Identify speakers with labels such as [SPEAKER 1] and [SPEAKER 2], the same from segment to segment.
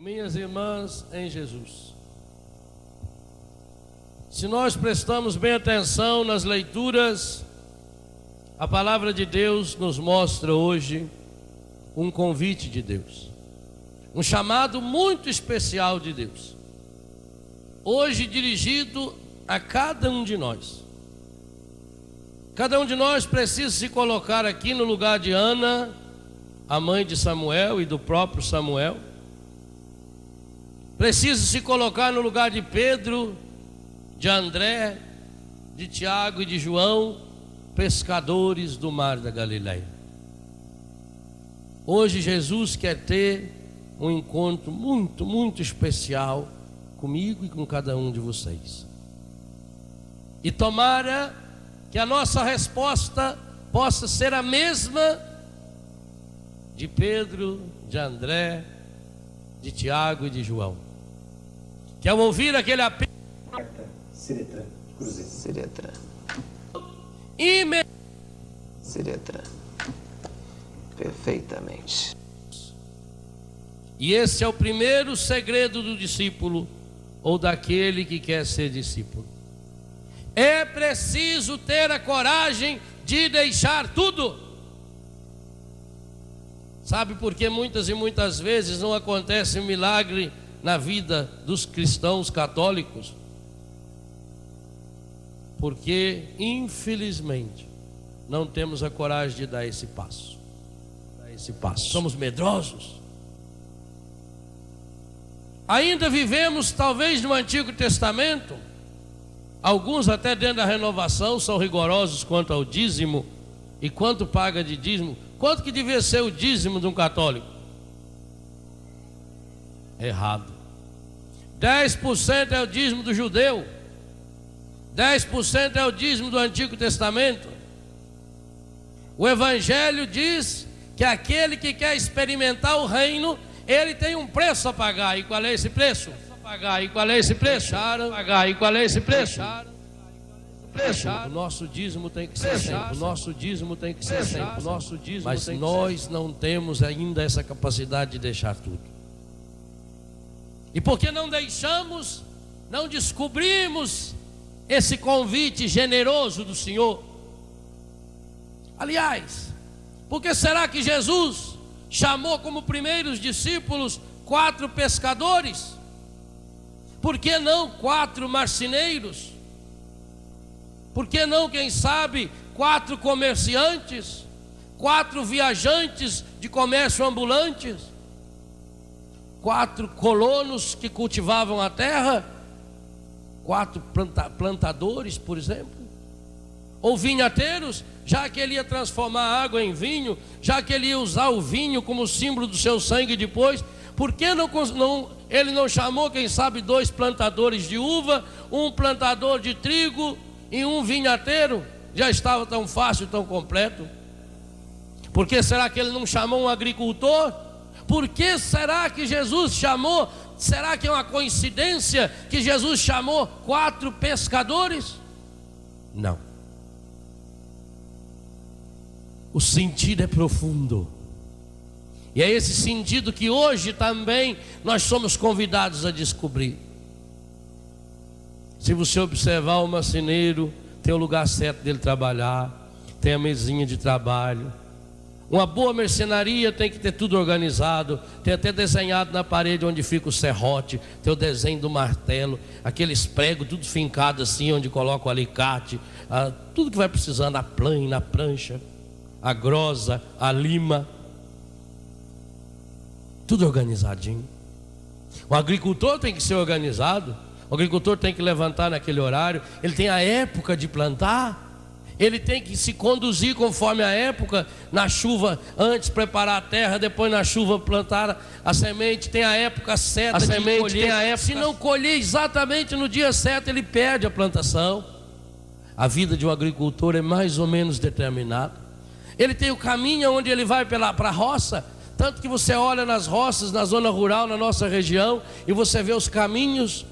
[SPEAKER 1] Minhas irmãs em Jesus, se nós prestamos bem atenção nas leituras, a palavra de Deus nos mostra hoje um convite de Deus, um chamado muito especial de Deus, hoje dirigido a cada um de nós. Cada um de nós precisa se colocar aqui no lugar de Ana, a mãe de Samuel e do próprio Samuel. Precisa se colocar no lugar de Pedro, de André, de Tiago e de João, pescadores do mar da Galileia. Hoje Jesus quer ter um encontro muito especial comigo e com cada um de vocês. E tomara que a nossa resposta possa ser a mesma de Pedro, de André, de Tiago e de João. Que ao ouvir aquele apelo,
[SPEAKER 2] Siretra, Cruzeiro.
[SPEAKER 3] Siretra. Siretra. Perfeitamente.
[SPEAKER 1] E esse é o primeiro segredo do discípulo, ou daquele que quer ser discípulo. É preciso ter a coragem de deixar tudo. Sabe por que muitas e muitas vezes não acontece um milagre na vida dos cristãos católicos? Porque, infelizmente, não temos a coragem de dar esse passo. Somos medrosos. Ainda vivemos, talvez, no Antigo Testamento. Alguns até dentro da renovação são rigorosos quanto ao dízimo. E quanto paga de dízimo? Quanto que devia ser o dízimo de um católico? Errado. 10% é o dízimo do judeu. 10% é o dízimo do Antigo Testamento. O Evangelho diz que aquele que quer experimentar o reino, ele tem um preço a pagar. E qual é esse preço? O nosso dízimo tem que ser sempre. Mas nós não temos ainda essa capacidade de deixar tudo. E porque não deixamos, não descobrimos esse convite generoso do Senhor. Aliás, por que será que Jesus chamou como primeiros discípulos 4 pescadores? Por que não 4 marceneiros? Por que não, quem sabe, 4 comerciantes, 4 viajantes de comércio ambulantes, 4 colonos que cultivavam a terra, 4 plantadores, por exemplo, ou vinhateiros, já que ele ia transformar a água em vinho, já que ele ia usar o vinho como símbolo do seu sangue depois. Por que ele não chamou, quem sabe, 2 plantadores de uva, um plantador de trigo e um vinhateiro? Já estava tão fácil, tão completo. Por que será que ele não chamou um agricultor? Por que será que Jesus chamou? Será que é uma coincidência que Jesus chamou 4 pescadores? Não. O sentido é profundo. E é esse sentido que hoje também nós somos convidados a descobrir. Se você observar, o marceneiro tem o lugar certo dele trabalhar, tem a mesinha de trabalho. Uma boa mercenaria tem que ter tudo organizado, tem até desenhado na parede onde fica o serrote, tem o desenho do martelo, aqueles pregos tudo fincado assim, onde coloca o alicate, tudo que vai precisando, a plana, a prancha, a grosa, a lima, tudo organizadinho. O agricultor tem que ser organizado. O agricultor tem que levantar naquele horário. Ele tem a época de plantar. Ele tem que se conduzir conforme a época. Na chuva, antes preparar a terra, depois na chuva plantar a semente. Tem a época certa de colher. Se não colher exatamente no dia certo, ele perde a plantação. A vida de um agricultor é mais ou menos determinada. Ele tem o caminho onde ele vai para a roça. Tanto que você olha nas roças, na zona rural, na nossa região, e você vê os caminhos.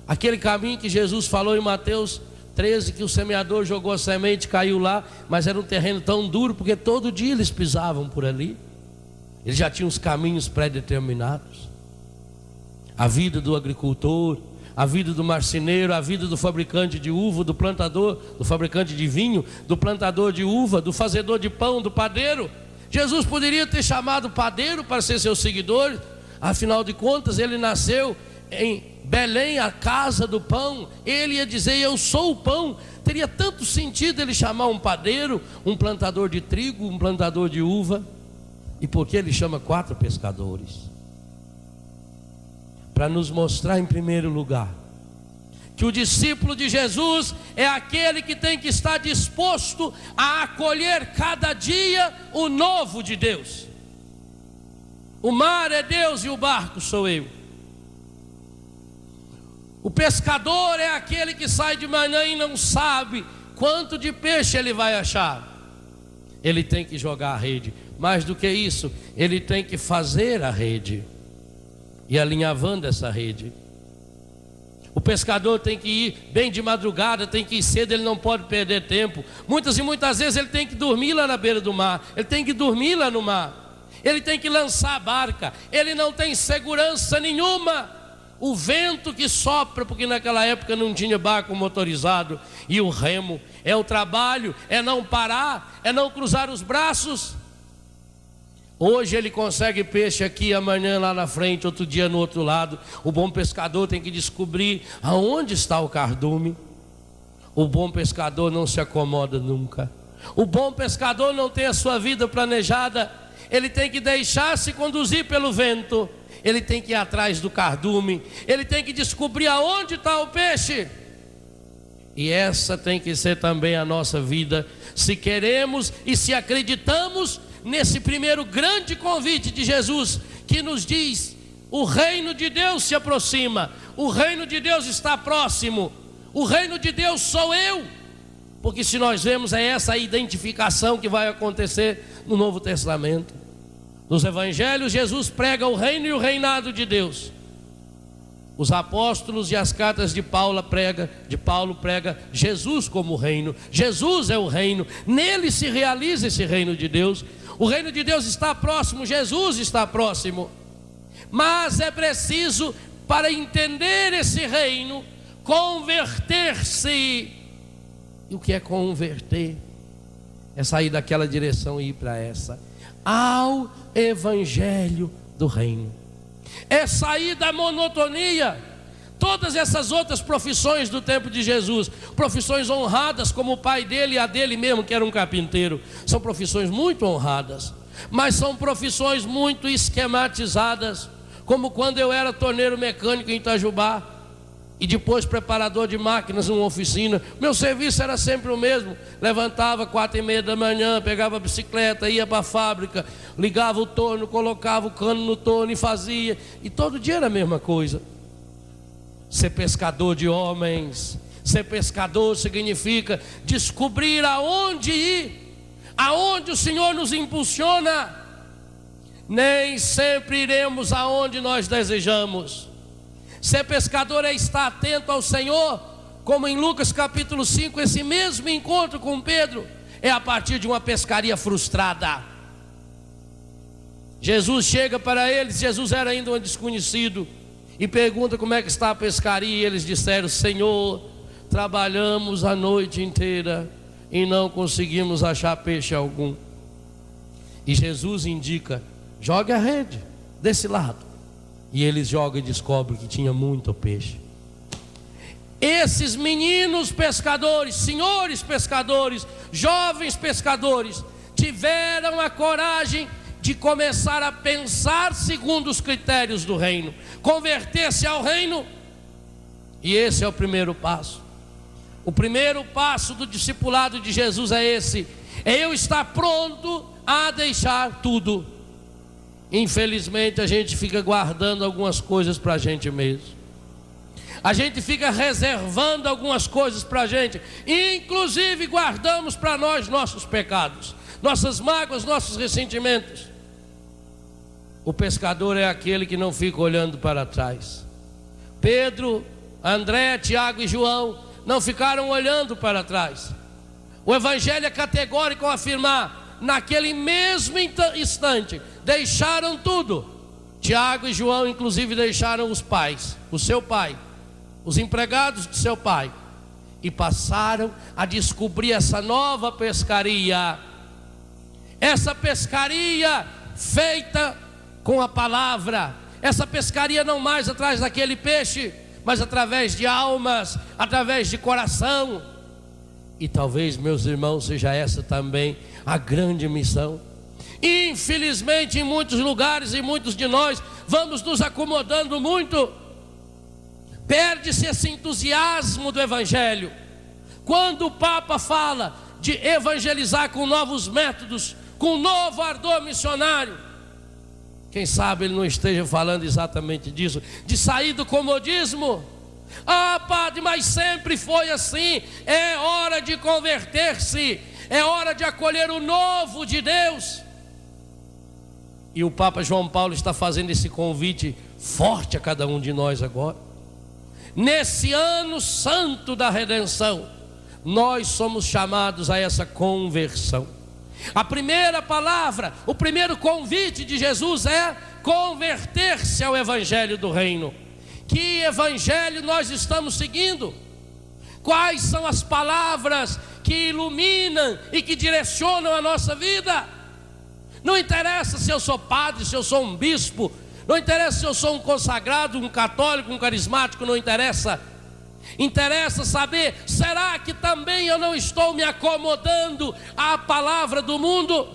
[SPEAKER 1] Aquele caminho que Jesus falou em Mateus 13, que o semeador jogou a semente, caiu lá, mas era um terreno tão duro, porque todo dia eles pisavam por ali. Eles já tinham os caminhos pré-determinados. A vida do agricultor, a vida do marceneiro, a vida do fabricante de uva, do plantador, do fabricante de vinho, do plantador de uva, do fazedor de pão, do padeiro. Jesus poderia ter chamado o padeiro para ser seu seguidor. Afinal de contas, ele nasceu em Belém, a casa do pão. Ele ia dizer: eu sou o pão. Teria tanto sentido ele chamar um padeiro, um plantador de trigo, um plantador de uva. E por que ele chama 4 pescadores? Para nos mostrar, em primeiro lugar, que o discípulo de Jesus é aquele que tem que estar disposto a acolher cada dia o novo de Deus. O mar é Deus e o barco sou eu. O pescador é aquele que sai de manhã e não sabe quanto de peixe ele vai achar. Ele tem que jogar a rede. Mais do que isso, ele tem que fazer a rede e alinhavando essa rede. O pescador tem que ir bem de madrugada, tem que ir cedo, ele não pode perder tempo. Muitas e muitas vezes ele tem que dormir lá na beira do mar, ele tem que dormir lá no mar, ele tem que lançar a barca, ele não tem segurança nenhuma. O vento que sopra, porque naquela época não tinha barco motorizado, e o remo, é o trabalho, é não parar, é não cruzar os braços. Hoje ele consegue peixe aqui, amanhã lá na frente, outro dia no outro lado. O bom pescador tem que descobrir aonde está o cardume. O bom pescador não se acomoda nunca. O bom pescador não tem a sua vida planejada. Ele tem que deixar-se conduzir pelo vento. Ele tem que ir atrás do cardume. Ele tem que descobrir aonde está o peixe. E essa tem que ser também a nossa vida, se queremos e se acreditamos nesse primeiro grande convite de Jesus, que nos diz: o reino de Deus se aproxima, o reino de Deus está próximo, o reino de Deus sou eu. Porque se nós vemos, é essa a identificação que vai acontecer no Novo Testamento. Nos evangelhos, Jesus prega o reino e o reinado de Deus. Os apóstolos e as cartas de Paulo prega Jesus como reino. Jesus é o reino, nele se realiza esse reino de Deus. O reino de Deus está próximo, Jesus está próximo. Mas é preciso, para entender esse reino, converter-se. E o que é converter? É sair daquela direção e ir para essa. Ao evangelho do reino. É sair da monotonia. Todas essas outras profissões do tempo de Jesus, profissões honradas, como o pai dele e a dele mesmo, que era um carpinteiro, são profissões muito honradas, mas são profissões muito esquematizadas, como quando eu era torneiro mecânico em Itajubá e depois preparador de máquinas numa oficina. Meu serviço era sempre o mesmo: levantava 4h30 da manhã, pegava a bicicleta, ia para a fábrica, ligava o torno, colocava o cano no torno e fazia, e todo dia era a mesma coisa. Ser pescador de homens, ser pescador significa descobrir aonde ir, aonde o Senhor nos impulsiona. Nem sempre iremos aonde nós desejamos. Ser pescador é estar atento ao Senhor, como em Lucas capítulo 5, esse mesmo encontro com Pedro é a partir de uma pescaria frustrada. Jesus chega para eles, Jesus era ainda um desconhecido, e pergunta como é que está a pescaria, e eles disseram: Senhor, trabalhamos a noite inteira e não conseguimos achar peixe algum. E Jesus indica: jogue a rede desse lado. E eles jogam e descobrem que tinha muito peixe. Esses meninos pescadores, senhores pescadores, jovens pescadores, tiveram a coragem de começar a pensar segundo os critérios do reino, converter-se ao reino. E esse é o primeiro passo. O primeiro passo do discipulado de Jesus é esse: é eu estar pronto a deixar tudo. Infelizmente a gente fica guardando algumas coisas para a gente mesmo. A gente fica reservando algumas coisas para a gente, inclusive guardamos para nós nossos pecados, nossas mágoas, nossos ressentimentos. O pescador é aquele que não fica olhando para trás. Pedro, André, Tiago e João não ficaram olhando para trás. O evangelho é categórico ao afirmar: naquele mesmo instante deixaram tudo Tiago e João inclusive deixaram os pais, o seu pai, os empregados de seu pai, e passaram a descobrir essa nova pescaria. Essa pescaria feita com a palavra, essa pescaria não mais atrás daquele peixe, mas através de almas, através de coração. E talvez, meus irmãos, seja essa também a grande missão. Infelizmente, em muitos lugares e muitos de nós vamos nos acomodando muito. Perde-se esse entusiasmo do Evangelho. Quando o Papa fala de evangelizar com novos métodos, com um novo ardor missionário, quem sabe ele não esteja falando exatamente disso, de sair do comodismo. Ah, padre, mas sempre foi assim. É hora de converter-se, é hora de acolher o novo de Deus. E o Papa João Paulo está fazendo esse convite forte a cada um de nós agora. Nesse ano santo da redenção, nós somos chamados a essa conversão. A primeira palavra, o primeiro convite de Jesus é converter-se ao Evangelho do Reino. Que Evangelho nós estamos seguindo? Quais são as palavras que iluminam e que direcionam a nossa vida? Não interessa se eu sou padre, se eu sou um bispo, não interessa se eu sou um consagrado, um católico, um carismático, não interessa. Interessa saber, será que também eu não estou me acomodando à palavra do mundo?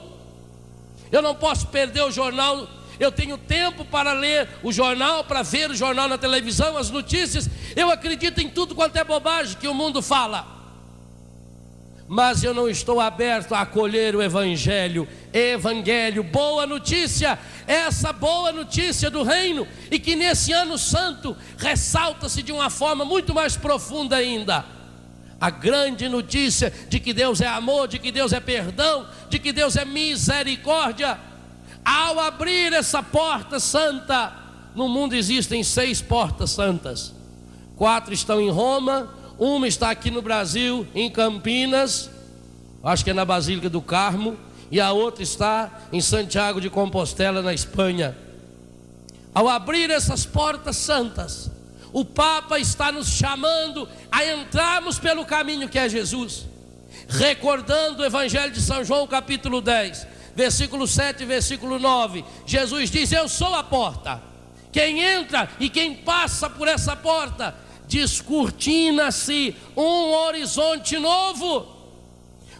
[SPEAKER 1] Eu não posso perder o jornal, eu tenho tempo para ler o jornal, para ver o jornal na televisão, as notícias. Eu acredito em tudo quanto é bobagem que o mundo fala, mas eu não estou aberto a acolher o Evangelho, boa notícia, essa boa notícia do reino, e que nesse ano santo ressalta-se de uma forma muito mais profunda ainda, a grande notícia de que Deus é amor, de que Deus é perdão, de que Deus é misericórdia. Ao abrir essa porta santa, no mundo existem 6 portas santas, 4 estão em Roma, uma está aqui no Brasil, em Campinas, acho que é na Basílica do Carmo, e a outra está em Santiago de Compostela, na Espanha. Ao abrir essas portas santas, o Papa está nos chamando a entrarmos pelo caminho que é Jesus, recordando o Evangelho de São João, capítulo 10, versículo 7 e versículo 9. Jesus diz: eu sou a porta, quem entra e quem passa por essa porta, descortina-se um horizonte novo,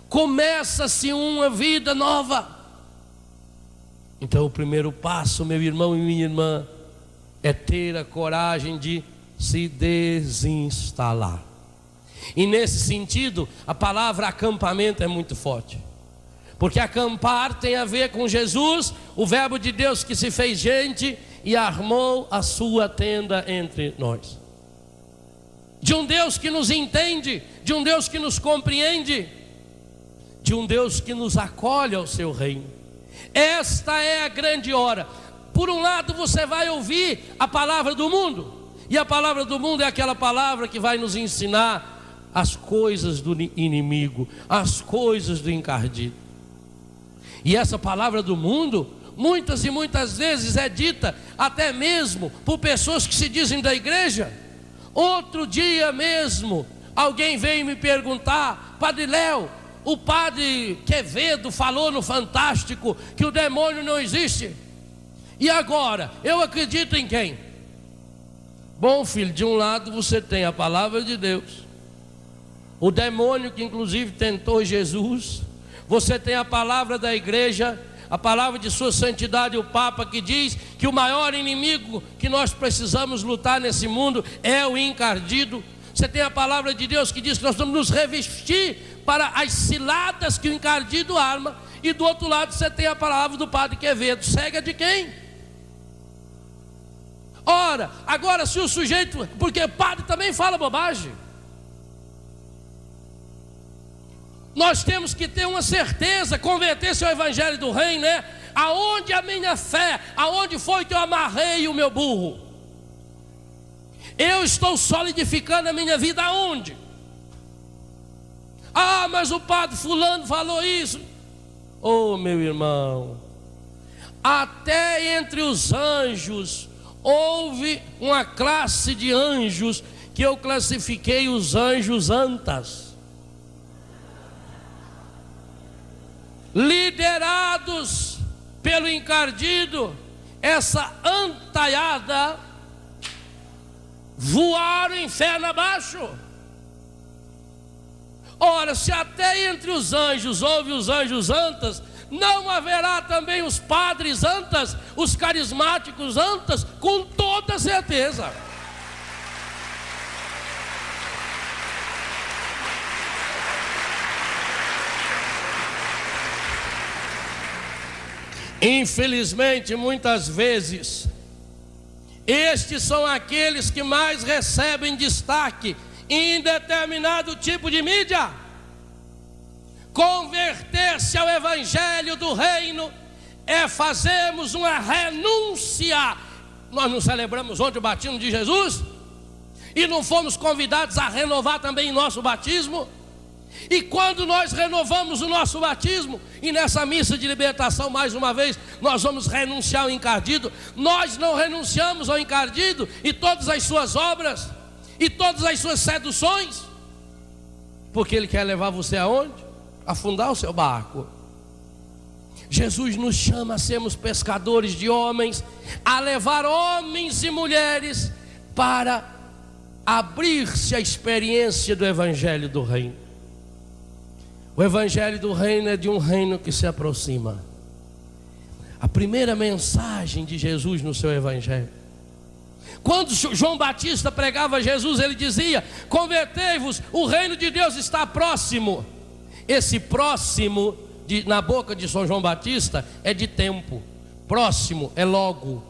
[SPEAKER 1] começa-se uma vida nova. Então o primeiro passo, meu irmão e minha irmã, é ter a coragem de se desinstalar. E nesse sentido, a palavra acampamento é muito forte, porque acampar tem a ver com Jesus, o verbo de Deus que se fez gente e armou a sua tenda entre nós. De um Deus que nos entende, de um Deus que nos compreende, de um Deus que nos acolhe ao seu reino. Esta é a grande hora. Por um lado você vai ouvir a palavra do mundo, e a palavra do mundo é aquela palavra que vai nos ensinar as coisas do inimigo, as coisas do encardido. E essa palavra do mundo, muitas e muitas vezes é dita até mesmo por pessoas que se dizem da igreja. Outro dia mesmo, alguém veio me perguntar: Padre Léo, o padre Quevedo falou no Fantástico que o demônio não existe. E agora, eu acredito em quem? Bom, filho, de um lado você tem a palavra de Deus, o demônio que inclusive tentou Jesus. Você tem a palavra da igreja, a palavra de sua santidade, o Papa, que diz que o maior inimigo que nós precisamos lutar nesse mundo é o encardido. Você tem a palavra de Deus que diz que nós vamos nos revestir para as ciladas que o encardido arma. E do outro lado você tem a palavra do padre Quevedo. Cega de quem? Ora, agora se o sujeito, porque padre também fala bobagem, nós temos que ter uma certeza, converter-se ao Evangelho do Reino, né? Aonde a minha fé, aonde foi que eu amarrei o meu burro? Eu estou solidificando a minha vida aonde? Ah, mas o padre fulano falou isso. Oh, meu irmão, até entre os anjos houve uma classe de anjos que eu classifiquei os anjos antas, liderados pelo encardido. Essa antaiada voaram inferno abaixo. Ora, se até entre os anjos houve os anjos antas, não haverá também os padres antas, os carismáticos antas, com toda certeza. Infelizmente, muitas vezes, estes são aqueles que mais recebem destaque em determinado tipo de mídia. Converter-se ao evangelho do reino é fazermos uma renúncia. Nós não celebramos ontem o batismo de Jesus? E não fomos convidados a renovar também nosso batismo? E quando nós renovamos o nosso batismo, e nessa missa de libertação, mais uma vez, nós vamos renunciar ao encardido. Nós não renunciamos ao encardido e todas as suas obras, e todas as suas seduções, porque ele quer levar você aonde? Afundar o seu barco. Jesus nos chama a sermos pescadores de homens, a levar homens e mulheres para abrir-se à experiência do evangelho do reino. O evangelho do reino é de um reino que se aproxima. A primeira mensagem de Jesus no seu evangelho, quando João Batista pregava Jesus, ele dizia: convertei-vos, o reino de Deus está próximo. Esse próximo na boca de São João Batista é de tempo, próximo é logo.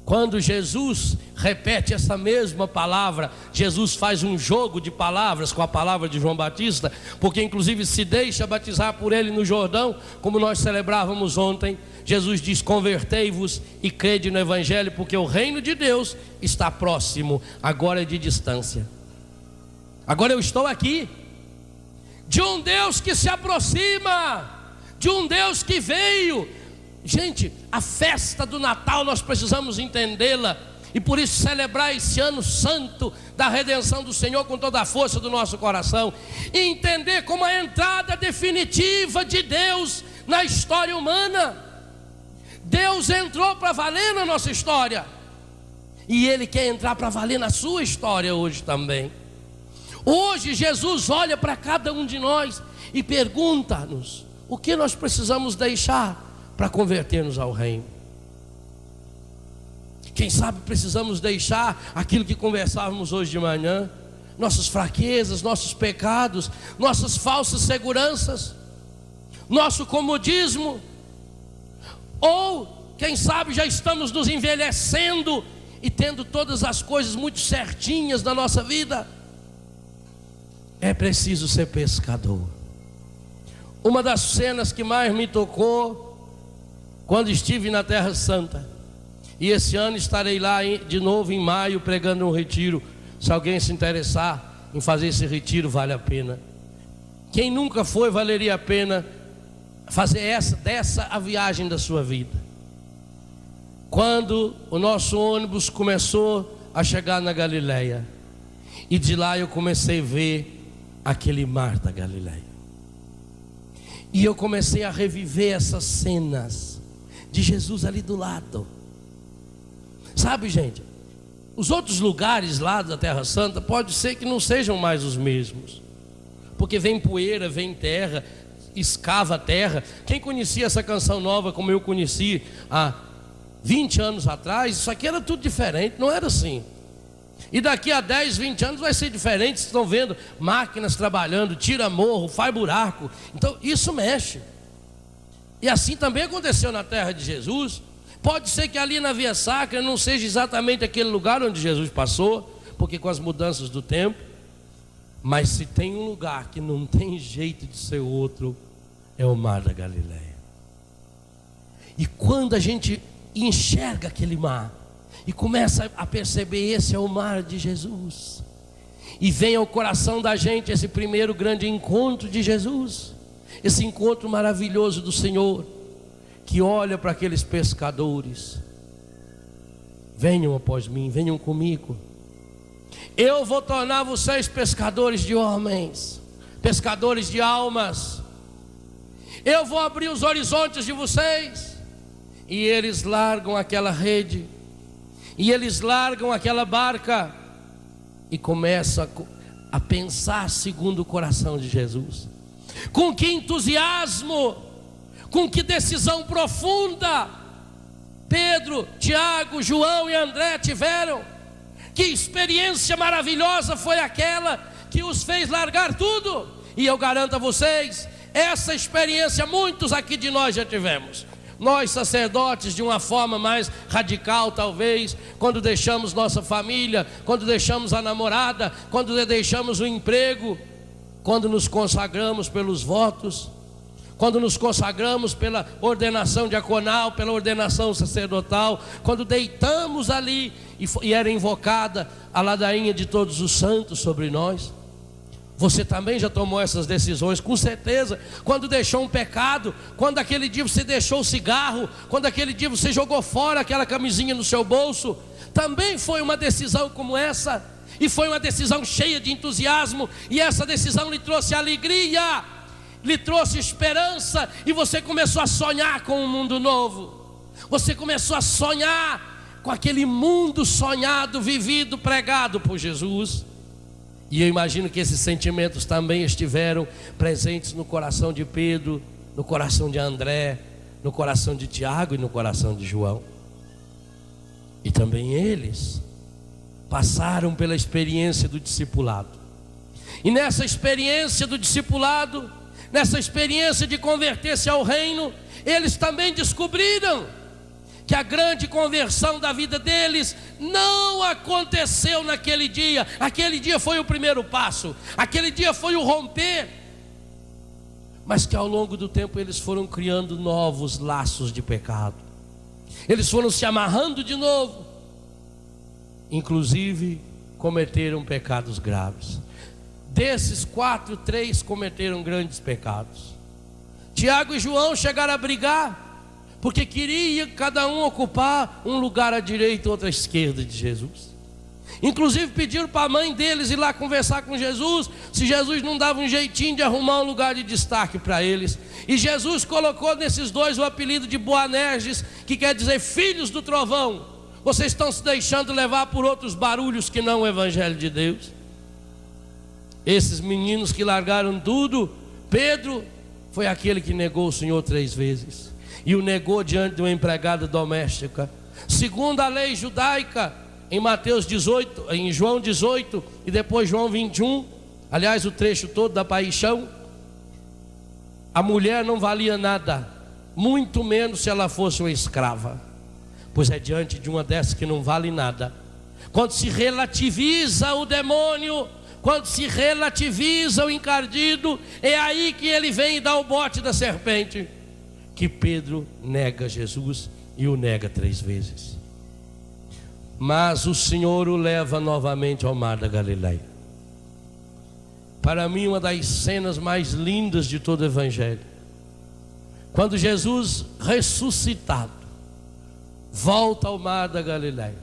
[SPEAKER 1] Quando Jesus repete essa mesma palavra, Jesus faz um jogo de palavras com a palavra de João Batista, porque inclusive se deixa batizar por ele no Jordão, como nós celebrávamos ontem. Jesus diz: convertei-vos e crede no evangelho, porque o reino de Deus está próximo, agora é de distância. Agora eu estou aqui, de um Deus que se aproxima, de um Deus que veio. Gente, a festa do Natal nós precisamos entendê-la, e por isso celebrar esse ano santo da redenção do Senhor com toda a força do nosso coração, e entender como a entrada definitiva de Deus na história humana. Deus entrou para valer na nossa história, e Ele quer entrar para valer na sua história hoje também. Hoje Jesus olha para cada um de nós e pergunta-nos: o que nós precisamos deixar para converter-nos ao reino? Quem sabe precisamos deixar aquilo que conversávamos hoje de manhã, nossas fraquezas, nossos pecados, nossas falsas seguranças, nosso comodismo. Ou quem sabe já estamos nos envelhecendo e tendo todas as coisas muito certinhas na nossa vida. É preciso ser pescador. Uma das cenas que mais me tocou quando estive na Terra Santa, e esse ano estarei lá de novo em maio pregando um retiro. Se alguém se interessar em fazer esse retiro, vale a pena. Quem nunca foi, valeria a pena fazer dessa a viagem da sua vida. Quando o nosso ônibus começou a chegar na Galileia, e de lá eu comecei a ver aquele mar da Galileia, e eu comecei a reviver essas cenas de Jesus ali do lado. Sabe, gente, os outros lugares lá da Terra Santa pode ser que não sejam mais os mesmos, porque vem poeira, vem terra, escava a terra. Quem conhecia essa canção nova como eu conheci há 20 anos atrás, isso aqui era tudo diferente, não era assim. E daqui a 10, 20 anos vai ser diferente. Vocês estão vendo máquinas trabalhando, tira morro, faz buraco. Então isso mexe. E assim também aconteceu na terra de Jesus. Pode ser que ali na Via Sacra não seja exatamente aquele lugar onde Jesus passou, porque com as mudanças do tempo. Mas se tem um lugar que não tem jeito de ser outro, é o mar da Galileia. E quando a gente enxerga aquele mar e começa a perceber: esse é o mar de Jesus, e vem ao coração da gente esse primeiro grande encontro de Jesus, esse encontro maravilhoso do Senhor. que olha para aqueles pescadores: venham após mim, venham comigo. Eu vou tornar vocês pescadores de homens, pescadores de almas. Eu vou abrir os horizontes de vocês. E eles largam aquela rede, e eles largam aquela barca, e começam a pensar segundo o coração de Jesus. Com que entusiasmo, com que decisão profunda Pedro, Tiago, João e André tiveram. Que experiência maravilhosa foi aquela que os fez largar tudo. E eu garanto a vocês, essa experiência muitos aqui de nós já tivemos. Nós sacerdotes, de uma forma mais radical talvez, quando deixamos nossa família, quando deixamos a namorada, quando deixamos o emprego, quando nos consagramos pelos votos, quando nos consagramos pela ordenação diaconal, pela ordenação sacerdotal, quando deitamos ali e era invocada a ladainha de todos os santos sobre nós. Você também já tomou essas decisões, com certeza. Quando deixou um pecado, quando aquele dia você deixou o cigarro, quando aquele dia você jogou fora aquela camisinha no seu bolso, também foi uma decisão como essa. E foi uma decisão cheia de entusiasmo, e essa decisão lhe trouxe alegria, lhe trouxe esperança, e você começou a sonhar com um mundo novo. Você começou a sonhar com aquele mundo sonhado, vivido, pregado por Jesus. E eu imagino que esses sentimentos também estiveram presentes no coração de Pedro, no coração de André, no coração de Tiago e no coração de João. E também eles passaram pela experiência do discipulado. E nessa experiência do discipulado, nessa experiência de converter-se ao reino, eles também descobriram que a grande conversão da vida deles não aconteceu naquele dia. Aquele dia foi o primeiro passo, aquele dia foi o romper, mas que ao longo do tempo eles foram criando novos laços de pecado. Eles foram se amarrando de novo, inclusive cometeram pecados graves. Desses 4, 3 cometeram grandes pecados. Tiago e João chegaram a brigar, porque queria cada um ocupar um lugar à direita e outro à esquerda de Jesus. Inclusive pediram para a mãe deles ir lá conversar com Jesus, se Jesus não dava um jeitinho de arrumar um lugar de destaque para eles. E Jesus colocou nesses dois o apelido de Boanerges, que quer dizer filhos do trovão. Vocês estão se deixando levar por outros barulhos que não o Evangelho de Deus. Esses meninos que largaram tudo, Pedro foi aquele que negou o Senhor 3 vezes. E o negou diante de uma empregada doméstica. Segundo a lei judaica, em Mateus 18, em João 18 e depois João 21, aliás o trecho todo da paixão, a mulher não valia nada, muito menos se ela fosse uma escrava. Pois é diante de uma dessas que não vale nada, quando se relativiza o demônio, quando se relativiza o encardido, é aí que ele vem e dá o bote da serpente, que Pedro nega Jesus e o nega 3 vezes. Mas o Senhor o leva novamente ao mar da Galileia. Para mim, uma das cenas mais lindas de todo o Evangelho, quando Jesus ressuscitado volta ao mar da Galileia.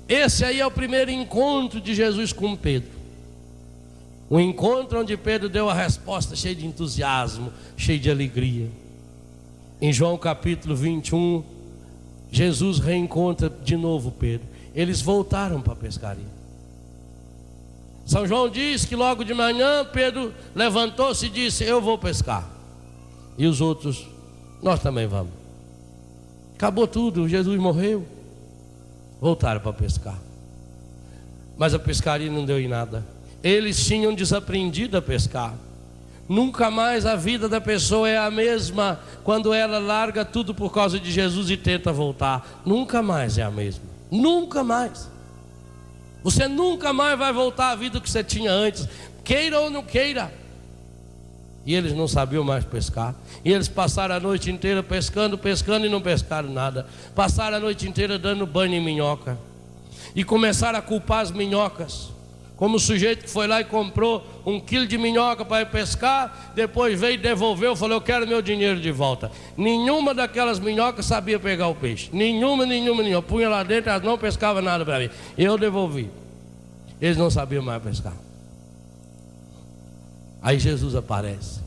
[SPEAKER 1] Esse aí é o primeiro encontro de Jesus com Pedro. Um encontro onde Pedro deu a resposta cheia de entusiasmo, cheia de alegria. Em João capítulo 21, Jesus reencontra de novo Pedro. Eles voltaram para a pescaria. São João diz que logo de manhã Pedro levantou-se e disse: eu vou pescar. E os outros: nós também vamos. Acabou tudo, Jesus morreu. Voltaram para pescar. Mas a pescaria não deu em nada. Eles tinham desaprendido a pescar. Nunca mais a vida da pessoa é a mesma quando ela larga tudo por causa de Jesus e tenta voltar. Nunca mais é a mesma. Nunca mais. Você nunca mais vai voltar à vida que você tinha antes, queira ou não queira. E eles não sabiam mais pescar. E eles passaram a noite inteira pescando, pescando e não pescaram nada. Passaram a noite inteira dando banho em minhoca. E começaram a culpar as minhocas. Como o sujeito que foi lá e comprou 1 quilo de minhoca para ir pescar, depois veio e devolveu, falou: eu quero meu dinheiro de volta. Nenhuma daquelas minhocas sabia pegar o peixe. Nenhuma. Punha lá dentro, elas não pescavam nada para mim. Eu devolvi. Eles não sabiam mais pescar. Aí Jesus aparece,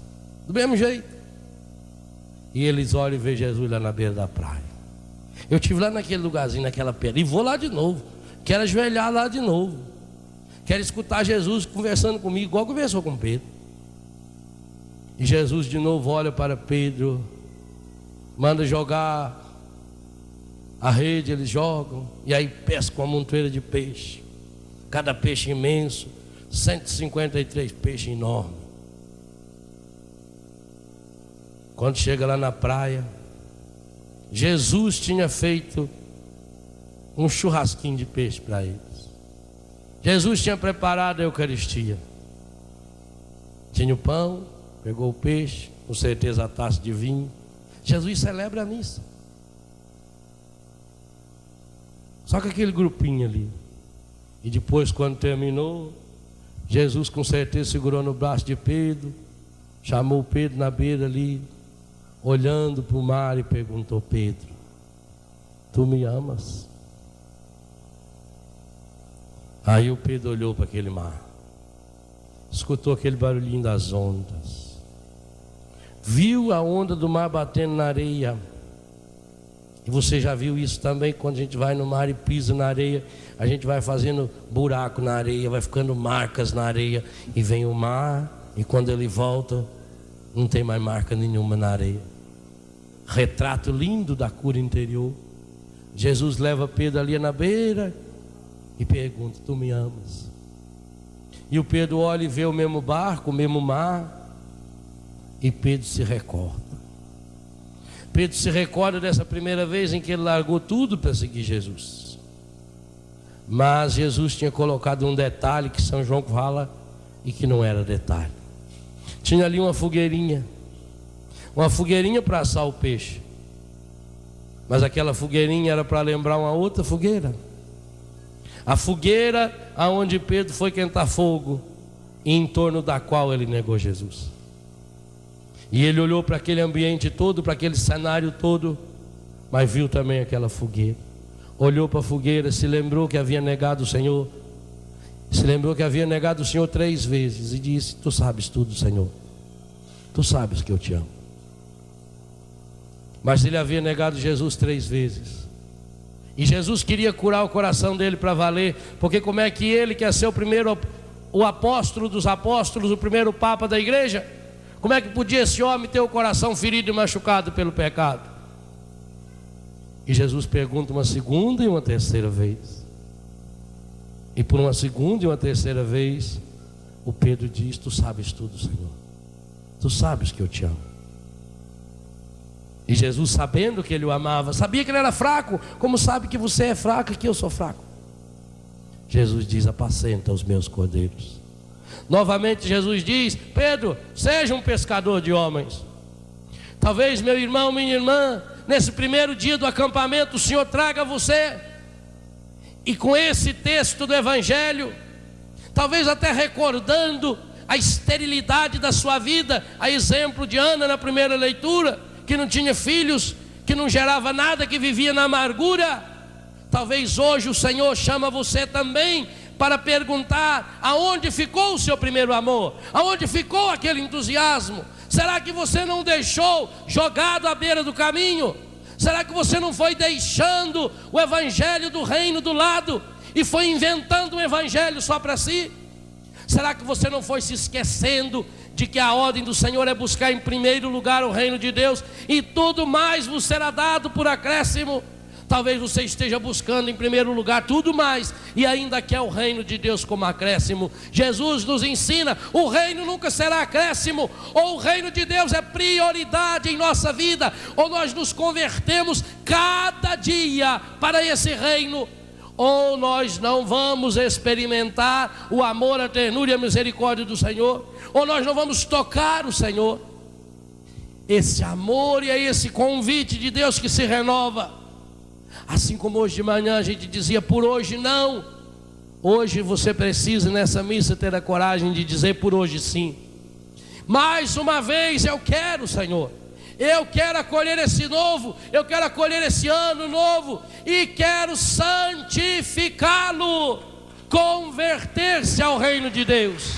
[SPEAKER 1] do mesmo jeito. E eles olham e veem Jesus lá na beira da praia. Eu estive lá naquele lugarzinho, naquela pedra, e vou lá de novo. Quero ajoelhar lá de novo. Quero escutar Jesus conversando comigo, igual conversou com Pedro. E Jesus de novo olha para Pedro, manda jogar a rede, eles jogam, e aí pescam uma montoeira de peixe. Cada peixe imenso, 153 peixes enormes. Quando chega lá na praia, Jesus tinha feito um churrasquinho de peixe para eles. Jesus tinha preparado a Eucaristia. Tinha o pão, pegou o peixe, com certeza a taça de vinho. Jesus celebra a missa. Só que aquele grupinho ali. E depois, quando terminou, Jesus com certeza segurou no braço de Pedro, chamou Pedro na beira ali, olhando para o mar, e perguntou: Pedro, tu me amas? Aí o Pedro olhou para aquele mar, escutou aquele barulhinho das ondas, viu a onda do mar batendo na areia. E você já viu isso também, quando a gente vai no mar e pisa na areia, a gente vai fazendo buraco na areia, vai ficando marcas na areia, e vem o mar, e quando ele volta, não tem mais marca nenhuma na areia. Retrato lindo da cura interior. Jesus leva Pedro ali na beira e pergunta: tu me amas? E o Pedro olha e vê o mesmo barco, o mesmo mar, e Pedro se recorda. Pedro se recorda dessa primeira vez em que ele largou tudo para seguir Jesus. Mas Jesus tinha colocado um detalhe que São João fala e que não era detalhe. Tinha ali uma fogueirinha para assar o peixe, mas aquela fogueirinha era para lembrar uma outra fogueira. A fogueira aonde Pedro foi quentar fogo, e em torno da qual ele negou Jesus. E ele olhou para aquele ambiente todo, para aquele cenário todo, mas viu também aquela fogueira. Olhou para a fogueira, se lembrou que havia negado o Senhor. Se lembrou que havia negado o Senhor 3 vezes e disse: tu sabes tudo, Senhor. Tu sabes que eu te amo. Mas ele havia negado Jesus 3 vezes. E Jesus queria curar o coração dele para valer, porque como é que ele, que é ser o apóstolo dos apóstolos, o primeiro papa da igreja, como é que podia esse homem ter o coração ferido e machucado pelo pecado? E Jesus pergunta uma segunda e uma terceira vez. E por uma segunda e uma terceira vez, o Pedro diz: tu sabes tudo, Senhor. Tu sabes que eu te amo. E Jesus, sabendo que ele o amava, sabia que ele era fraco, como sabe que você é fraco e que eu sou fraco. Jesus diz: apacenta os meus cordeiros. Novamente Jesus diz: Pedro, seja um pescador de homens. Talvez, meu irmão, minha irmã, nesse primeiro dia do acampamento, o Senhor traga você, e com esse texto do Evangelho, talvez até recordando a esterilidade da sua vida, a exemplo de Ana na primeira leitura, que não tinha filhos, que não gerava nada, que vivia na amargura. Talvez hoje o Senhor chama você também para perguntar: aonde ficou o seu primeiro amor? Aonde ficou aquele entusiasmo? Será que você não deixou jogado à beira do caminho? Será que você não foi deixando o evangelho do reino do lado e foi inventando um evangelho só para si? Será que você não foi se esquecendo de que a ordem do Senhor é buscar em primeiro lugar o reino de Deus, e tudo mais vos será dado por acréscimo? Talvez você esteja buscando em primeiro lugar tudo mais e ainda quer o reino de Deus como acréscimo. Jesus nos ensina: o reino nunca será acréscimo. Ou o reino de Deus é prioridade em nossa vida, ou nós nos convertemos cada dia para esse reino, ou nós não vamos experimentar o amor, a ternura e a misericórdia do Senhor, ou nós não vamos tocar o Senhor. Esse amor e esse convite de Deus que se renova. Assim como hoje de manhã a gente dizia: por hoje não, Hoje você precisa nessa missa ter a coragem de dizer por hoje sim. Mais uma vez eu quero, Senhor. Eu quero acolher esse novo, eu quero acolher esse ano novo e quero santificá-lo, converter-se ao reino de Deus.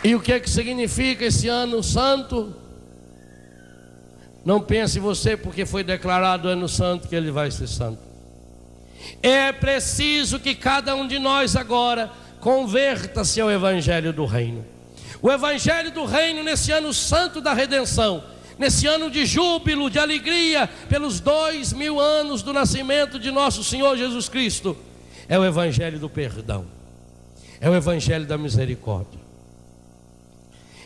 [SPEAKER 1] E o que significa esse ano santo? Não pense você porque foi declarado ano santo que ele vai ser santo. É preciso que cada um de nós agora converta-se ao Evangelho do Reino. O Evangelho do Reino nesse ano santo da redenção, nesse ano de júbilo, de alegria, pelos 2000 anos do nascimento de nosso Senhor Jesus Cristo, é o Evangelho do perdão, é o Evangelho da misericórdia.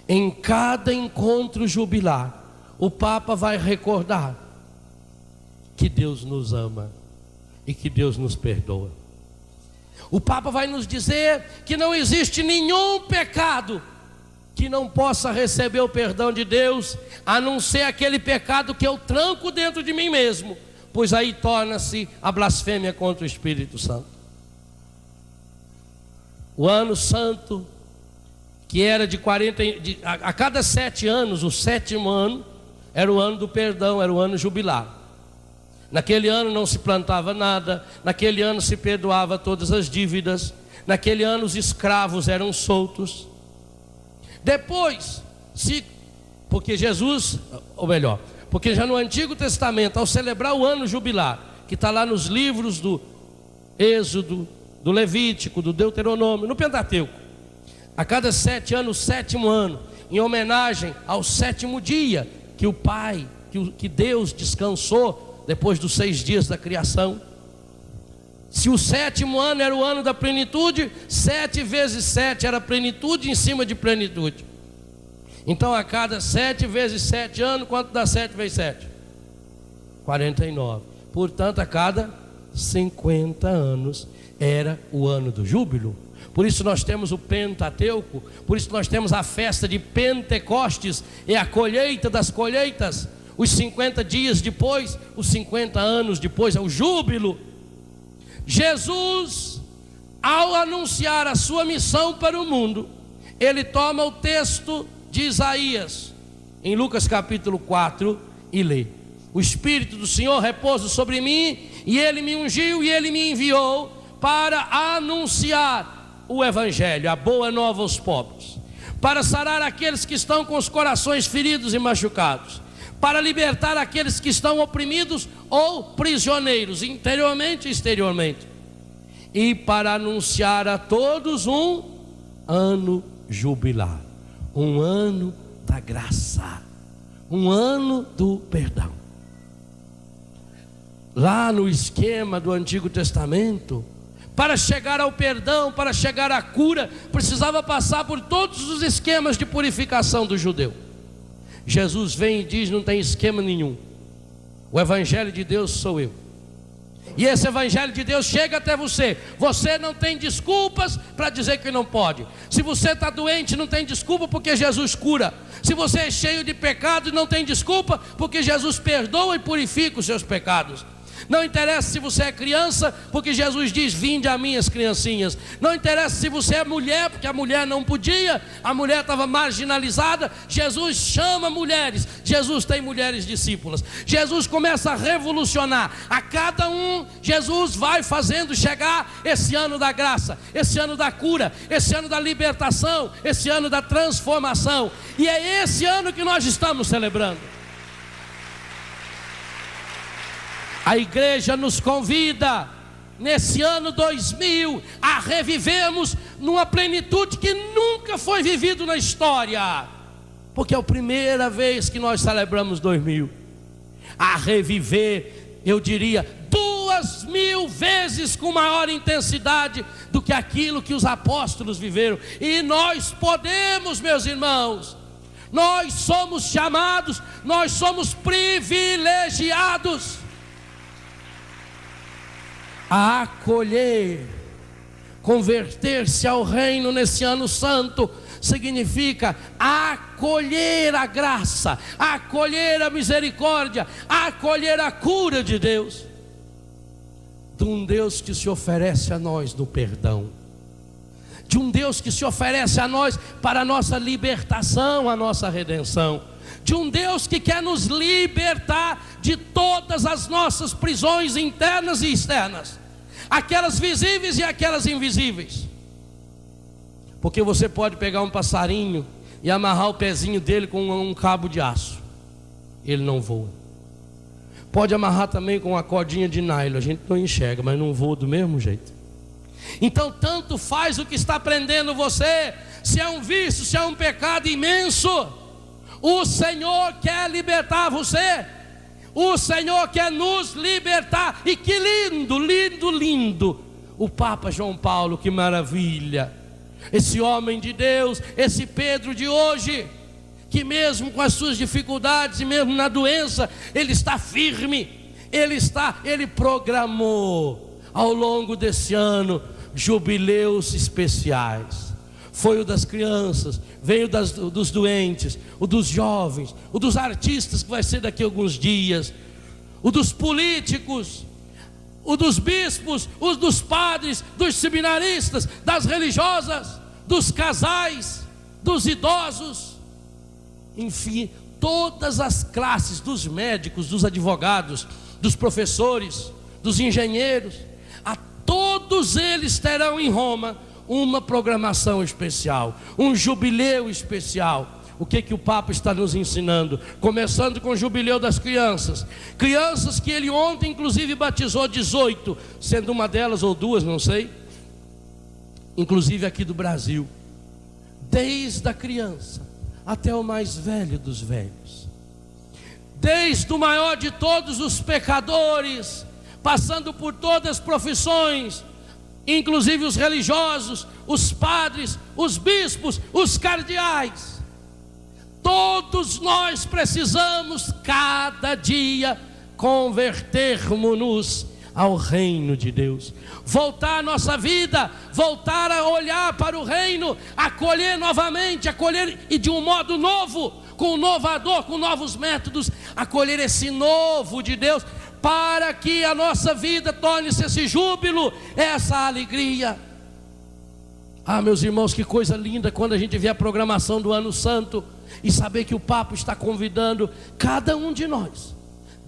[SPEAKER 1] Em cada encontro jubilar, o Papa vai recordar que Deus nos ama e que Deus nos perdoa. O Papa vai nos dizer que não existe nenhum pecado que não possa receber o perdão de Deus, a não ser aquele pecado que eu tranco dentro de mim mesmo, pois aí torna-se a blasfêmia contra o Espírito Santo. O ano santo, que era a cada 7 anos, o 7º ano, era o ano do perdão, era o ano jubilar. Naquele ano não se plantava nada, naquele ano se perdoava todas as dívidas, naquele ano os escravos eram soltos. Depois, porque já no Antigo Testamento, ao celebrar o ano jubilar, que está lá nos livros do Êxodo, do Levítico, do Deuteronômio, no Pentateuco, a cada 7 anos, o 7º ano, em homenagem ao 7º dia, que Deus descansou depois dos 6 dias da criação. Se o 7º ano era o ano da plenitude, 7 vezes 7 era plenitude em cima de plenitude. Então a cada 7 vezes 7 anos, quanto dá 7 vezes 7? 49. Portanto, a cada 50 anos era o ano do júbilo. Por isso nós temos o Pentateuco, por isso nós temos a festa de Pentecostes, é a colheita das colheitas. Os 50 dias depois, os 50 anos depois, é o júbilo. Jesus, ao anunciar a sua missão para o mundo, ele toma o texto de Isaías, em Lucas capítulo 4, e lê: o Espírito do Senhor repousa sobre mim, e ele me ungiu e ele me enviou para anunciar o Evangelho, a boa nova aos pobres, para sarar aqueles que estão com os corações feridos e machucados, para libertar aqueles que estão oprimidos ou prisioneiros, interiormente e exteriormente, e para anunciar a todos um ano jubilar, um ano da graça, um ano do perdão. Lá no esquema do Antigo Testamento, para chegar ao perdão, para chegar à cura, precisava passar por todos os esquemas de purificação do judeu. Jesus vem e diz: não tem esquema nenhum, o Evangelho de Deus sou eu. E esse Evangelho de Deus chega até você. Você não tem desculpas para dizer que não pode. Se você está doente, não tem desculpa, porque Jesus cura. Se você é cheio de pecado, não tem desculpa, porque Jesus perdoa e purifica os seus pecados. Não interessa se você é criança, porque Jesus diz: vinde a mim as criancinhas. Não interessa se você é mulher, porque a mulher não podia, a mulher estava marginalizada. Jesus chama mulheres, Jesus tem mulheres discípulas. Jesus começa a revolucionar. A cada um, Jesus vai fazendo chegar esse ano da graça, esse ano da cura, esse ano da libertação, esse ano da transformação. E é esse ano que nós estamos celebrando. A igreja nos convida, nesse ano 2000, a revivermos numa plenitude que nunca foi vivida na história, porque é a primeira vez que nós celebramos 2000, a reviver, eu diria, 2000 vezes com maior intensidade do que aquilo que os apóstolos viveram. E nós podemos, meus irmãos, nós somos chamados, nós somos privilegiados a acolher Converter-se ao reino nesse ano santo significa acolher a graça, acolher a misericórdia, acolher a cura de Deus, de um Deus que se oferece a nós no perdão, de um Deus que se oferece a nós para a nossa libertação, a nossa redenção, de um Deus que quer nos libertar de todas as nossas prisões internas e externas, aquelas visíveis e aquelas invisíveis. Porque você pode pegar um passarinho e amarrar o pezinho dele com um cabo de aço, ele não voa. Pode amarrar também com uma cordinha de nylon, a gente não enxerga, mas não voa do mesmo jeito. Então tanto faz o que está prendendo você, se é um vício, se é um pecado imenso, o Senhor quer libertar você, o Senhor quer nos libertar. E que lindo, lindo, lindo o Papa João Paulo, que maravilha, esse homem de Deus, esse Pedro de hoje, que mesmo com as suas dificuldades e mesmo na doença, ele está firme, ele programou ao longo desse ano jubileus especiais. Foi o das crianças, veio dos doentes, o dos jovens, o dos artistas, que vai ser daqui a alguns dias, o dos políticos, o dos bispos, os dos padres, dos seminaristas, das religiosas, dos casais, dos idosos, enfim, todas as classes, dos médicos, dos advogados, dos professores, dos engenheiros, a todos eles terão em Roma uma programação especial, um jubileu especial. O que o Papa está nos ensinando? Começando com o jubileu das crianças, crianças que ele ontem inclusive batizou 18, sendo uma delas ou duas, não sei, inclusive aqui do Brasil, desde a criança até o mais velho dos velhos, desde o maior de todos os pecadores, passando por todas as profissões, inclusive os religiosos, os padres, os bispos, os cardeais. Todos nós precisamos cada dia convertermos-nos ao reino de Deus, voltar a nossa vida, voltar a olhar para o reino, acolher novamente, acolher e de um modo novo, com inovador, com novos métodos, acolher esse novo de Deus, para que a nossa vida torne-se esse júbilo, essa alegria. Ah, meus irmãos, que coisa linda quando a gente vê a programação do Ano Santo e saber que o Papa está convidando cada um de nós,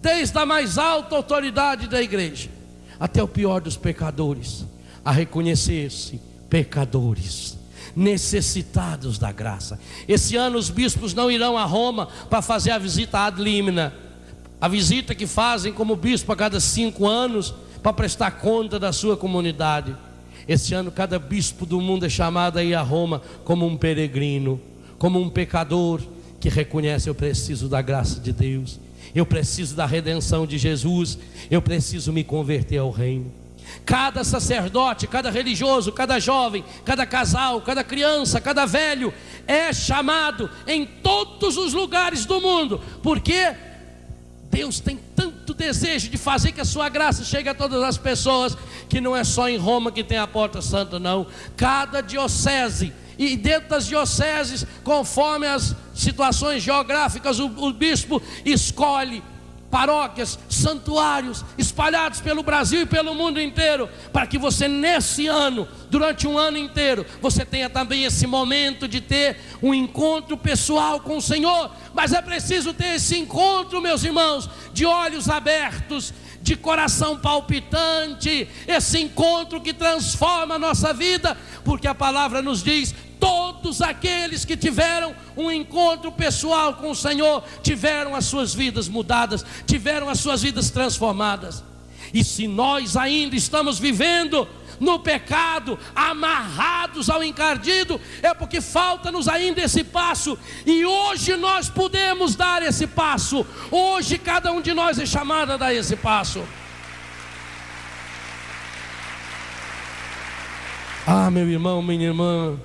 [SPEAKER 1] desde a mais alta autoridade da igreja até o pior dos pecadores, a reconhecer-se pecadores, necessitados da graça. Esse ano os bispos não irão a Roma para fazer a visita ad limina, a visita que fazem como bispo a cada 5 anos, para prestar conta da sua comunidade. Esse ano cada bispo do mundo é chamado a ir a Roma como um peregrino, como um pecador que reconhece: eu preciso da graça de Deus, eu preciso da redenção de Jesus, eu preciso me converter ao reino. Cada sacerdote, cada religioso, cada jovem, cada casal, cada criança, cada velho é chamado em todos os lugares do mundo, porque Deus tem tanto desejo de fazer que a sua graça chegue a todas as pessoas, que não é só em Roma que tem a Porta Santa, não. Cada diocese, e dentro das dioceses, conforme as situações geográficas, o bispo escolhe paróquias, santuários espalhados pelo Brasil e pelo mundo inteiro, para que você nesse ano, durante um ano inteiro, você tenha também esse momento de ter um encontro pessoal com o Senhor. Mas é preciso ter esse encontro, meus irmãos, de olhos abertos, de coração palpitante, esse encontro que transforma a nossa vida, porque a palavra nos diz: todos aqueles que tiveram um encontro pessoal com o Senhor tiveram as suas vidas mudadas, tiveram as suas vidas transformadas. E se nós ainda estamos vivendo no pecado, amarrados ao encardido, é porque falta-nos ainda esse passo. E hoje nós podemos dar esse passo. Hoje cada um de nós é chamado a dar esse passo. Ah, meu irmão, minha irmã,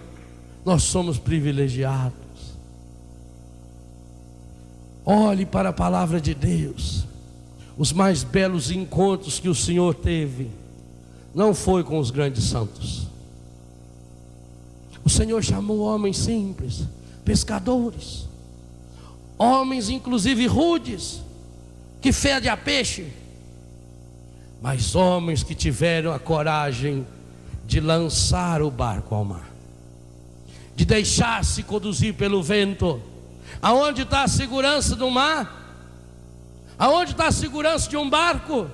[SPEAKER 1] nós somos privilegiados. Olhe para a palavra de Deus. Os mais belos encontros que o Senhor teve não foi com os grandes santos, O Senhor chamou homens simples, pescadores, homens inclusive rudes, que fedem a peixe, mas homens que tiveram a coragem de lançar o barco ao mar, de deixar-se conduzir pelo vento. Aonde está a segurança do mar? Aonde está a segurança de um barco?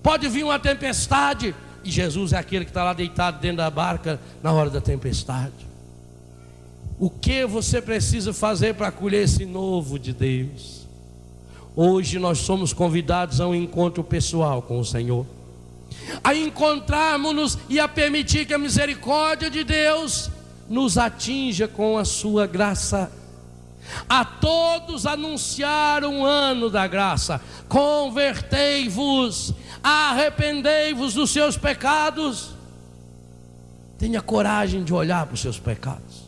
[SPEAKER 1] Pode vir uma tempestade, e Jesus é aquele que está lá deitado dentro da barca na hora da tempestade. O que você precisa fazer para colher esse novo de Deus? Hoje nós somos convidados a um encontro pessoal com o Senhor, a encontrarmos-nos e a permitir que a misericórdia de Deus nos atinja com a sua graça. A todos anunciar um ano da graça. Convertei-vos, arrependei-vos dos seus pecados. Tenha coragem de olhar para os seus pecados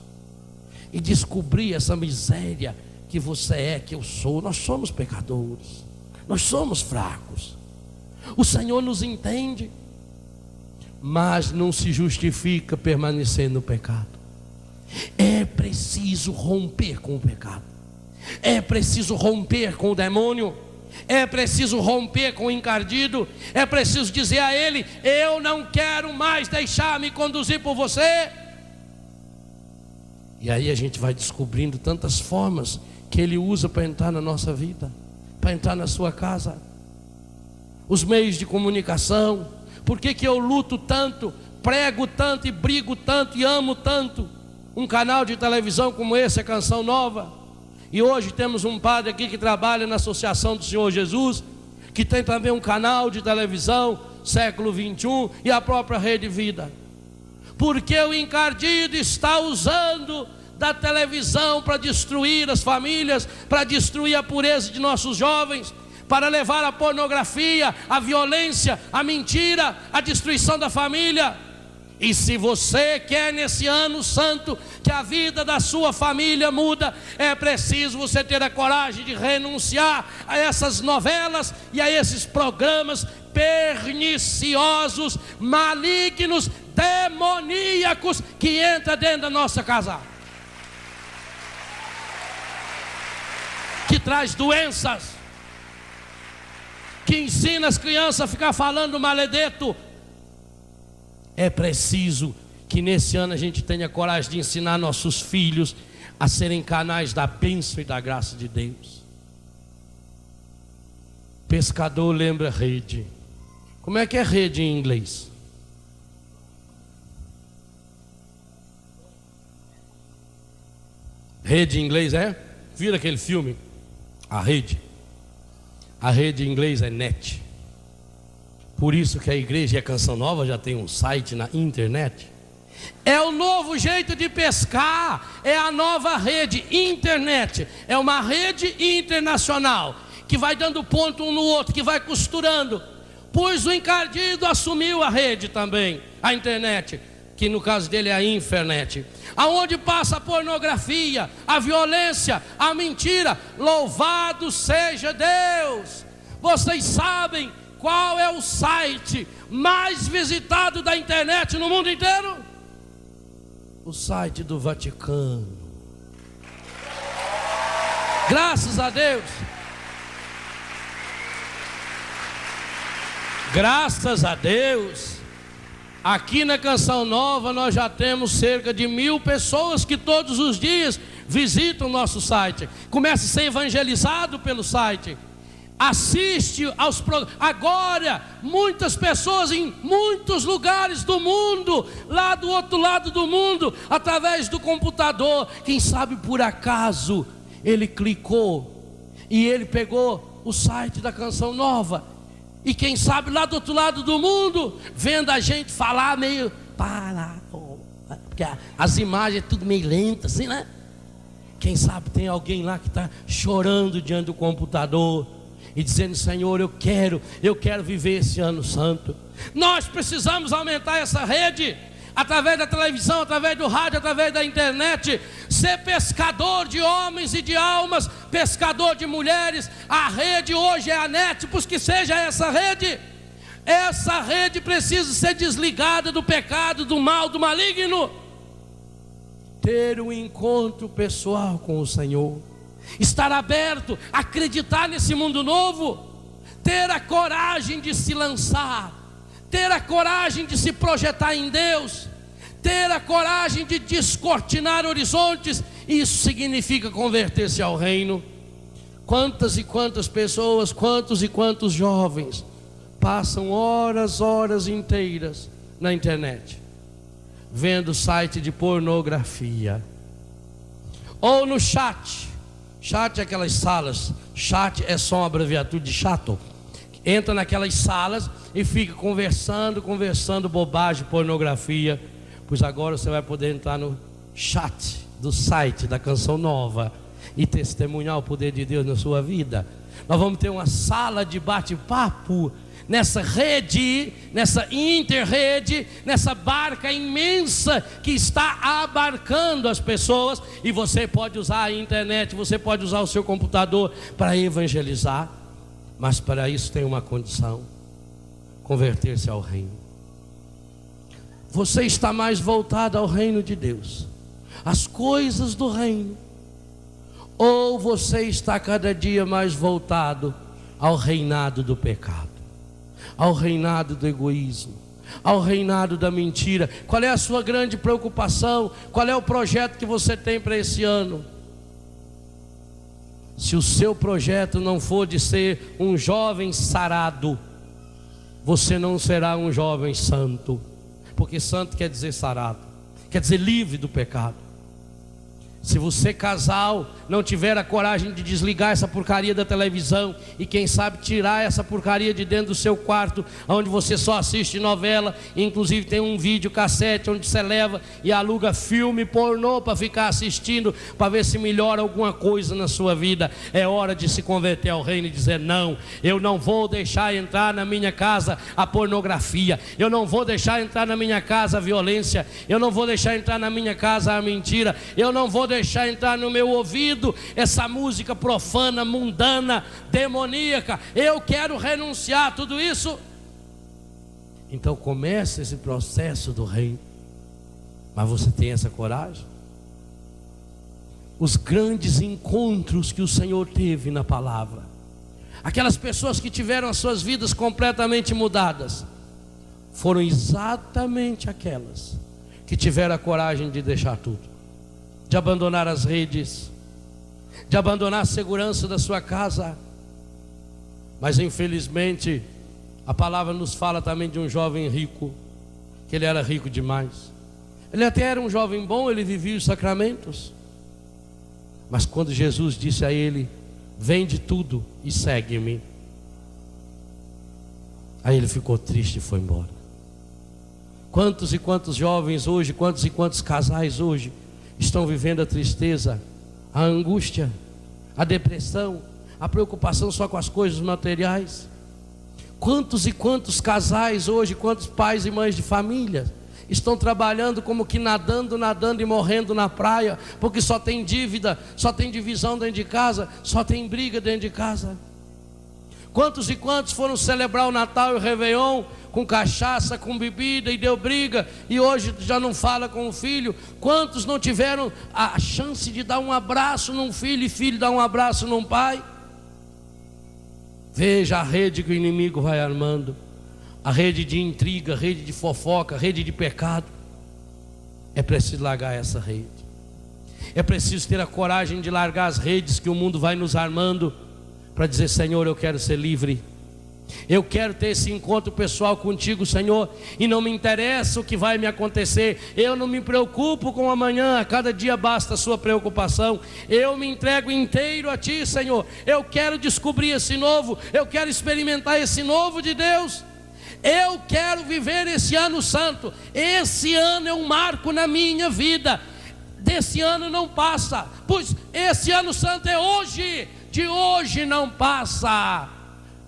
[SPEAKER 1] e descobrir essa miséria que você é, que eu sou. Nós somos pecadores, nós somos fracos. O Senhor nos entende, mas não se justifica permanecer no pecado. É preciso romper com o pecado, é preciso romper com o demônio, é preciso romper com o encardido, é preciso dizer a ele: eu não quero mais deixar-me conduzir por você. E aí a gente vai descobrindo tantas formas que ele usa para entrar na nossa vida, para entrar na sua casa. Os meios de comunicação. Por que eu luto tanto, prego tanto e brigo tanto e amo tanto um canal de televisão como esse, a Canção Nova? E hoje temos um padre aqui que trabalha na Associação do Senhor Jesus, que tem também um canal de televisão, Século 21, e a própria Rede Vida. Porque o encardido está usando da televisão para destruir as famílias, para destruir a pureza de nossos jovens, para levar a pornografia, a violência, a mentira, a destruição da família. E se você quer nesse ano santo que a vida da sua família muda, é preciso você ter a coragem de renunciar a essas novelas e a esses programas perniciosos, malignos, demoníacos que entram dentro da nossa casa, que traz doenças, que ensina as crianças a ficar falando maledeto. É preciso que nesse ano a gente tenha coragem de ensinar nossos filhos a serem canais da bênção e da graça de Deus. Pescador lembra rede. Como é que é rede em inglês? Rede em inglês é? Vira aquele filme, A Rede. A rede em inglês é net. Por isso que a igreja e a Canção Nova já tem um site na internet. É o novo jeito de pescar, é a nova rede, internet. É uma rede internacional que vai dando ponto um no outro, que vai costurando. Pois o encardido assumiu a rede também, a internet, que no caso dele é a infernet, aonde passa a pornografia, a violência, a mentira. Louvado seja Deus! Vocês sabem qual é o site mais visitado da internet no mundo inteiro? O site do Vaticano. Graças a Deus. Graças a Deus. Aqui na Canção Nova nós já temos cerca de 1000 pessoas que todos os dias visitam o nosso site. Começa a ser evangelizado pelo site. Assiste aos programas. Agora, muitas pessoas em muitos lugares do mundo, lá do outro lado do mundo, através do computador, quem sabe por acaso ele clicou e ele pegou o site da Canção Nova, e quem sabe lá do outro lado do mundo, vendo a gente falar meio porque as imagens é tudo meio lenta assim, né? Quem sabe tem alguém lá que está chorando diante do computador e dizendo: Senhor, eu quero viver esse ano santo. Nós precisamos aumentar essa rede, através da televisão, através do rádio, através da internet. Ser pescador de homens e de almas, pescador de mulheres. A rede hoje é a net, pois que seja essa rede. Essa rede precisa ser desligada do pecado, do mal, do maligno. ter um encontro pessoal com o Senhor, estar aberto, acreditar nesse mundo novo, ter a coragem de se lançar, ter a coragem de se projetar em Deus, ter a coragem de descortinar horizontes. Isso significa converter-se ao reino. Quantas e quantas pessoas, quantos e quantos jovens passam horas inteiras na internet, vendo site de pornografia, ou no chat. Chat é aquelas salas, chat é só uma abreviatura de chato. Entra naquelas salas e fica conversando bobagem, pornografia. Pois agora você vai poder entrar no chat do site da Canção Nova e testemunhar o poder de Deus na sua vida. Nós vamos ter uma sala de bate-papo nessa rede, nessa interrede, nessa barca imensa que está abarcando as pessoas. E você pode usar a internet, você pode usar o seu computador para evangelizar. Mas para isso tem uma condição: converter-se ao reino. Você está mais voltado ao reino de Deus, às coisas do reino, ou você está cada dia mais voltado ao reinado do pecado, ao reinado do egoísmo, ao reinado da mentira? Qual é a sua grande preocupação? Qual é o projeto que você tem para esse ano? Se o seu projeto não for de ser um jovem sarado, você não será um jovem santo. Porque santo quer dizer sarado, quer dizer livre do pecado. Se você, casal, não tiver a coragem de desligar essa porcaria da televisão e quem sabe tirar essa porcaria de dentro do seu quarto, onde você só assiste novela, e inclusive tem um vídeo cassete onde você leva e aluga filme pornô para ficar assistindo, para ver se melhora alguma coisa na sua vida, é hora de se converter ao reino e dizer: não, eu não vou deixar entrar na minha casa a pornografia, eu não vou deixar entrar na minha casa a violência, eu não vou deixar entrar na minha casa a mentira, eu não vou deixar entrar no meu ouvido essa música profana, mundana, demoníaca. Eu quero renunciar a tudo isso. Então começa esse processo do reino. Mas você tem essa coragem? Os grandes encontros que o Senhor teve na palavra, aquelas pessoas que tiveram as suas vidas completamente mudadas, foram exatamente aquelas que tiveram a coragem de deixar tudo, de abandonar as redes, de abandonar a segurança da sua casa. Mas infelizmente a palavra nos fala também de um jovem rico, que ele era rico demais. Ele até era um jovem bom, ele vivia os sacramentos. Mas quando Jesus disse a ele: vende tudo e segue-me, aí ele ficou triste e foi embora. Quantos e quantos jovens hoje, quantos e quantos casais hoje estão vivendo a tristeza, a angústia, a depressão, a preocupação só com as coisas materiais? Quantos e quantos casais hoje, quantos pais e mães de família estão trabalhando como que nadando e morrendo na praia, porque só tem dívida, só tem divisão dentro de casa, só tem briga dentro de casa? Quantos e quantos foram celebrar o Natal e o Réveillon com cachaça, com bebida, e deu briga, e hoje já não fala com o filho? Quantos não tiveram a chance de dar um abraço num filho, e filho dar um abraço num pai? Veja a rede que o inimigo vai armando, a rede de intriga, a rede de fofoca, a rede de pecado. É preciso largar essa rede. É preciso ter a coragem de largar as redes que o mundo vai nos armando, para dizer: Senhor, eu quero ser livre, eu quero ter esse encontro pessoal contigo, Senhor, e não me interessa o que vai me acontecer, eu não me preocupo com amanhã, a cada dia basta a sua preocupação, eu me entrego inteiro a Ti, Senhor. Eu quero descobrir esse novo, eu quero experimentar esse novo de Deus, eu quero viver esse ano santo. Esse ano é um marco na minha vida, desse ano não passa, pois esse ano santo é hoje. De hoje não passa,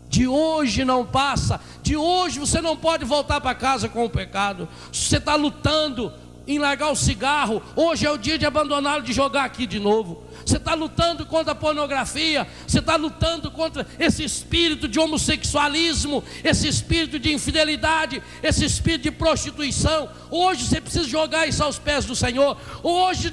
[SPEAKER 1] de hoje não passa, de hoje você não pode voltar para casa com o pecado. Se você está lutando em largar o cigarro, hoje é o dia de abandoná-lo, de jogar aqui de novo. você está lutando contra a pornografia, você está lutando contra esse espírito de homossexualismo, esse espírito de infidelidade, esse espírito de prostituição. Hoje você precisa jogar isso aos pés do Senhor. Hoje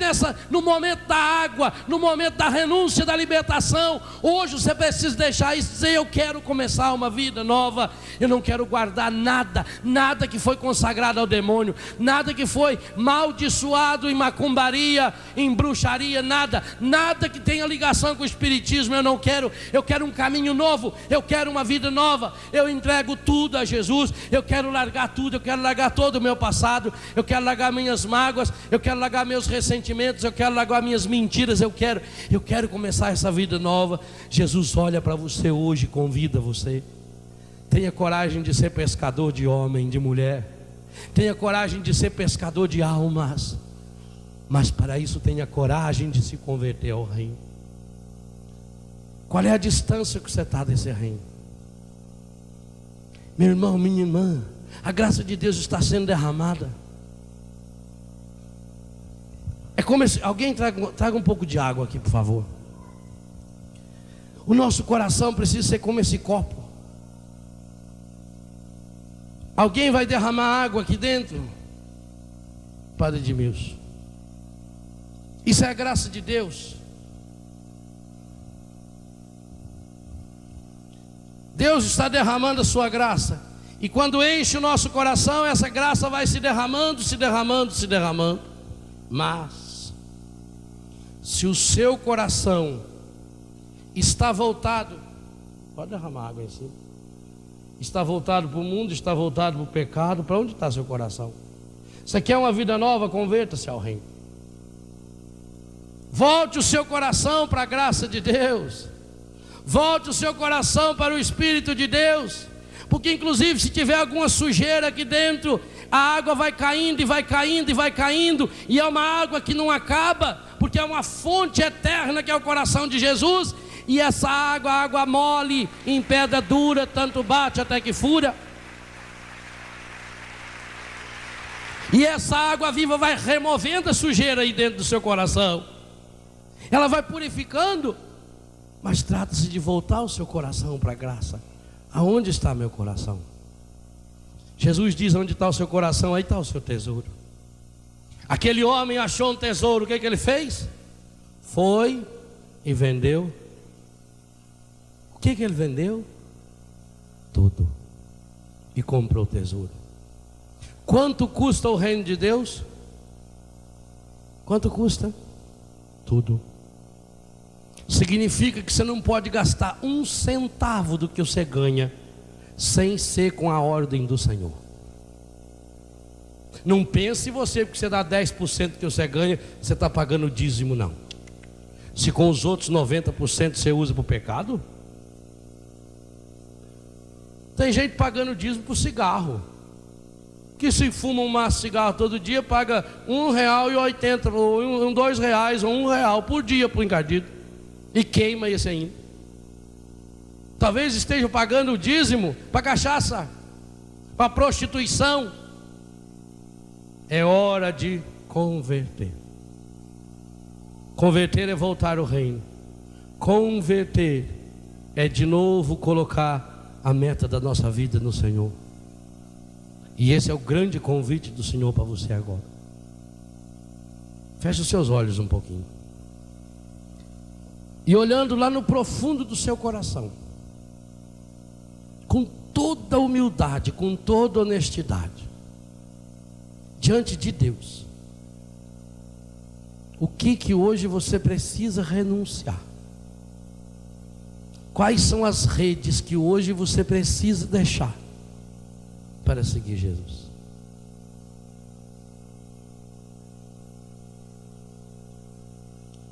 [SPEAKER 1] no momento da água, no momento da renúncia, da libertação, hoje você precisa deixar isso, dizer: eu quero começar uma vida nova, eu não quero guardar nada que foi consagrado ao demônio, nada que foi maldiçoado em macumbaria, em bruxaria, nada que tenha ligação com o espiritismo. Eu não quero, eu quero um caminho novo, eu quero uma vida nova, eu entrego tudo a Jesus, eu quero largar tudo, eu quero largar todo o meu passado, eu quero largar minhas mágoas, eu quero largar meus ressentimentos, eu quero largar minhas mentiras, eu quero começar essa vida nova. Jesus olha para você hoje e convida você: tenha coragem de ser pescador de homem, de mulher, tenha coragem de ser pescador de almas, mas para isso tenha coragem de se converter ao reino. Qual é a distância que você está desse reino? Meu irmão, minha irmã, a graça de Deus está sendo derramada. É como alguém traga um pouco de água aqui, por favor. O nosso coração precisa ser como esse copo. Alguém vai derramar água aqui dentro? Padre Edmilson, isso é a graça de Deus. Deus está derramando a sua graça, e quando enche o nosso coração, essa graça vai se derramando, se derramando, se derramando. Mas se o seu coração está voltado, pode derramar água em cima, está voltado para o mundo, está voltado para o pecado, para onde está seu coração? Você quer uma vida nova? Converta-se ao reino. Volte o seu coração para a graça de Deus. Volte o seu coração para o Espírito de Deus. Porque inclusive se tiver alguma sujeira aqui dentro, a água vai caindo e vai caindo e vai caindo, e é uma água que não acaba, porque é uma fonte eterna que é o coração de Jesus. E essa água, água mole em pedra dura, tanto bate até que fura. E essa água viva vai removendo a sujeira aí dentro do seu coração. Ela vai purificando. Mas trata-se de voltar o seu coração para a graça. Aonde está meu coração? Jesus diz: onde está o seu coração, aí está o seu tesouro. Aquele homem achou um tesouro, o que ele fez? Foi e vendeu. O que ele vendeu? Tudo. E comprou o tesouro. Quanto custa o reino de Deus? Quanto custa? Tudo. Significa que você não pode gastar um centavo do que você ganha sem ser com a ordem do Senhor. Não pense você, porque você dá 10% do que você ganha, você está pagando o dízimo, não. Se com os outros 90% você usa para o pecado. Tem gente pagando dízimo por cigarro, que se fuma um maço de cigarro todo dia, paga R$1,80, ou R$2, ou R$1 por dia para o encardido, e queima esse ainda. Talvez estejam pagando o dízimo para cachaça, para prostituição. É hora de converter. Converter é voltar ao reino. Converter é de novo colocar a meta da nossa vida no Senhor. E esse é o grande convite do Senhor para você agora. Feche os seus olhos um pouquinho. E olhando lá no profundo do seu coração, com toda humildade, com toda honestidade, diante de Deus, o que hoje você precisa renunciar? Quais são as redes que hoje você precisa deixar para seguir Jesus?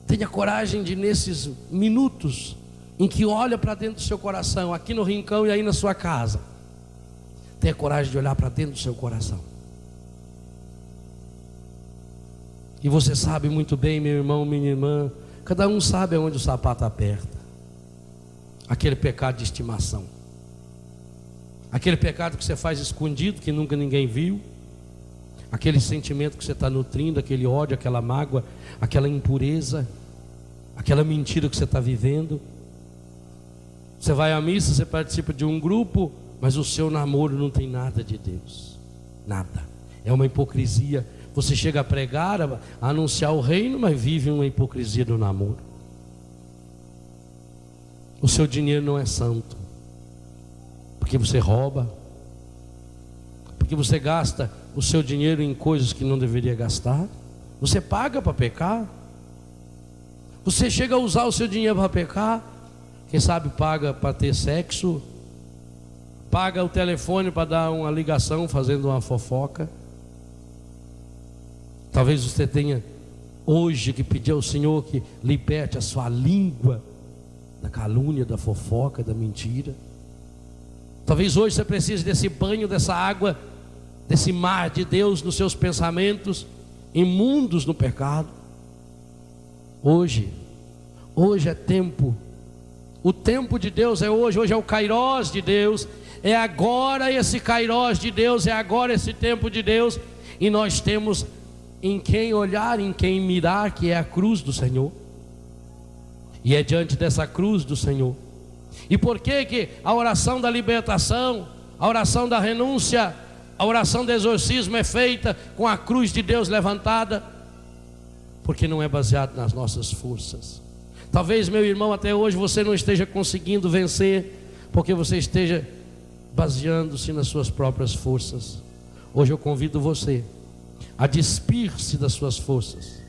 [SPEAKER 1] Tenha coragem de, nesses minutos em que olha para dentro do seu coração, aqui no rincão e aí na sua casa, tenha coragem de olhar para dentro do seu coração. E você sabe muito bem, meu irmão, minha irmã, cada um sabe aonde o sapato aperta. Aquele pecado de estimação, aquele pecado que você faz escondido, que nunca ninguém viu, aquele sentimento que você está nutrindo, aquele ódio, aquela mágoa, aquela impureza, aquela mentira que você está vivendo. Você vai à missa, você participa de um grupo, mas o seu namoro não tem nada de Deus, nada, é uma hipocrisia. Você chega a pregar, a anunciar o reino, mas vive uma hipocrisia do namoro. O seu dinheiro não é santo, porque você rouba, porque você gasta o seu dinheiro em coisas que não deveria gastar. Você paga para pecar. Você chega a usar o seu dinheiro para pecar. Quem sabe paga para ter sexo, paga o telefone para dar uma ligação fazendo uma fofoca. Talvez você tenha hoje que pedir ao Senhor que liberte a sua língua da calúnia, da fofoca, da mentira. Talvez hoje você precise desse banho, dessa água, desse mar de Deus nos seus pensamentos imundos no pecado. Hoje é tempo. O tempo de Deus é hoje. Hoje é o kairós de Deus. É agora esse kairós de Deus. É agora esse tempo de Deus. E nós temos em quem olhar, em quem mirar, que é a cruz do Senhor. E é diante dessa cruz do Senhor. E por que a oração da libertação, a oração da renúncia, a oração do exorcismo é feita com a cruz de Deus levantada? Porque não é baseado nas nossas forças. Talvez, meu irmão, até hoje você não esteja conseguindo vencer, porque você esteja baseando-se nas suas próprias forças. Hoje eu convido você a despir-se das suas forças,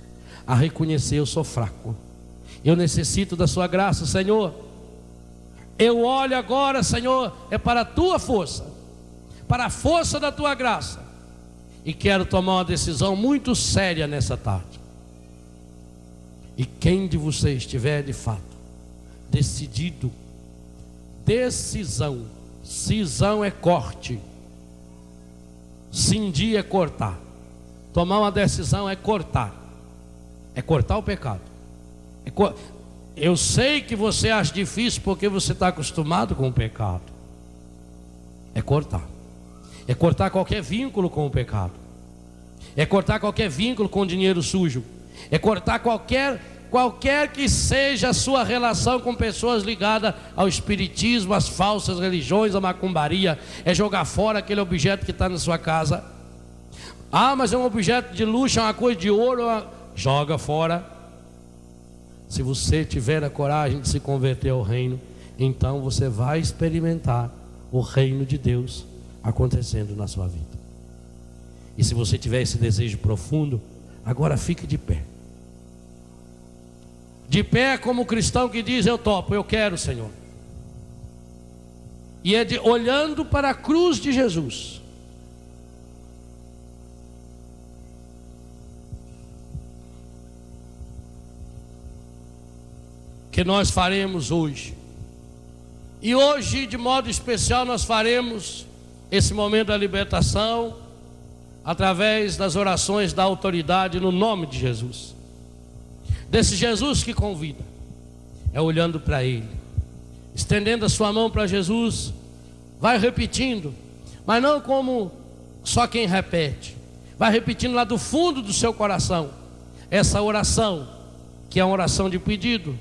[SPEAKER 1] a reconhecer: eu sou fraco, eu necessito da sua graça, Senhor. Eu olho agora, Senhor, é para a tua força, para a força da tua graça, e quero tomar uma decisão muito séria nessa tarde. E quem de vocês estiver de fato decidido, decisão, cisão é corte, cindir é cortar, tomar uma decisão é cortar o pecado. Eu sei que você acha difícil porque você está acostumado com o pecado. É cortar qualquer vínculo com o pecado, é cortar qualquer vínculo com o dinheiro sujo, é cortar qualquer que seja a sua relação com pessoas ligadas ao espiritismo, às falsas religiões, à macumbaria. É jogar fora aquele objeto que está na sua casa. Ah, mas é um objeto de luxo, é uma coisa de ouro. Joga fora. Se você tiver a coragem de se converter ao reino, então você vai experimentar o reino de Deus acontecendo na sua vida. E se você tiver esse desejo profundo, agora fique de pé. De pé como o cristão que diz: eu topo, eu quero, Senhor. E é olhando para a cruz de Jesus. Que nós faremos hoje. E hoje, de modo especial, nós faremos esse momento da libertação através das orações da autoridade no nome de Jesus. Desse Jesus que convida. É olhando para Ele, estendendo a sua mão para Jesus. Vai repetindo, mas não como só quem repete. Vai repetindo lá do fundo do seu coração essa oração, que é uma oração de pedido,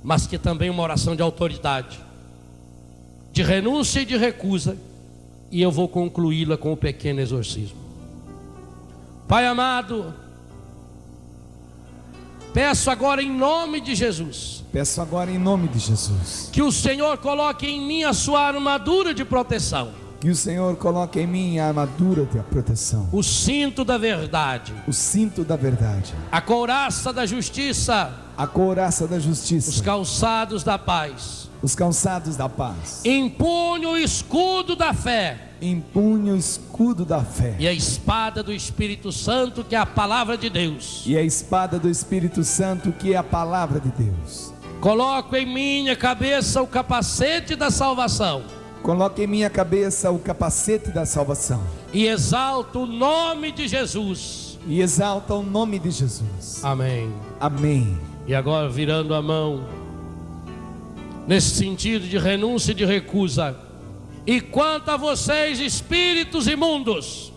[SPEAKER 1] mas que também é uma oração de autoridade, de renúncia e de recusa. E eu vou concluí-la com o pequeno exorcismo. Pai amado, peço agora em nome de Jesus, que o Senhor coloque em mim a sua armadura de proteção.
[SPEAKER 4] Que o Senhor coloque em mim a armadura de proteção,
[SPEAKER 1] o cinto da verdade, a couraça da justiça,
[SPEAKER 4] os
[SPEAKER 1] calçados da paz, empunho o escudo da fé, e a espada do Espírito Santo, que é a palavra de Deus. Coloco em minha cabeça o capacete da salvação. E exalto o nome de Jesus. Amém. E agora, virando a mão, nesse sentido de renúncia e de recusa. E quanto a vocês, espíritos imundos,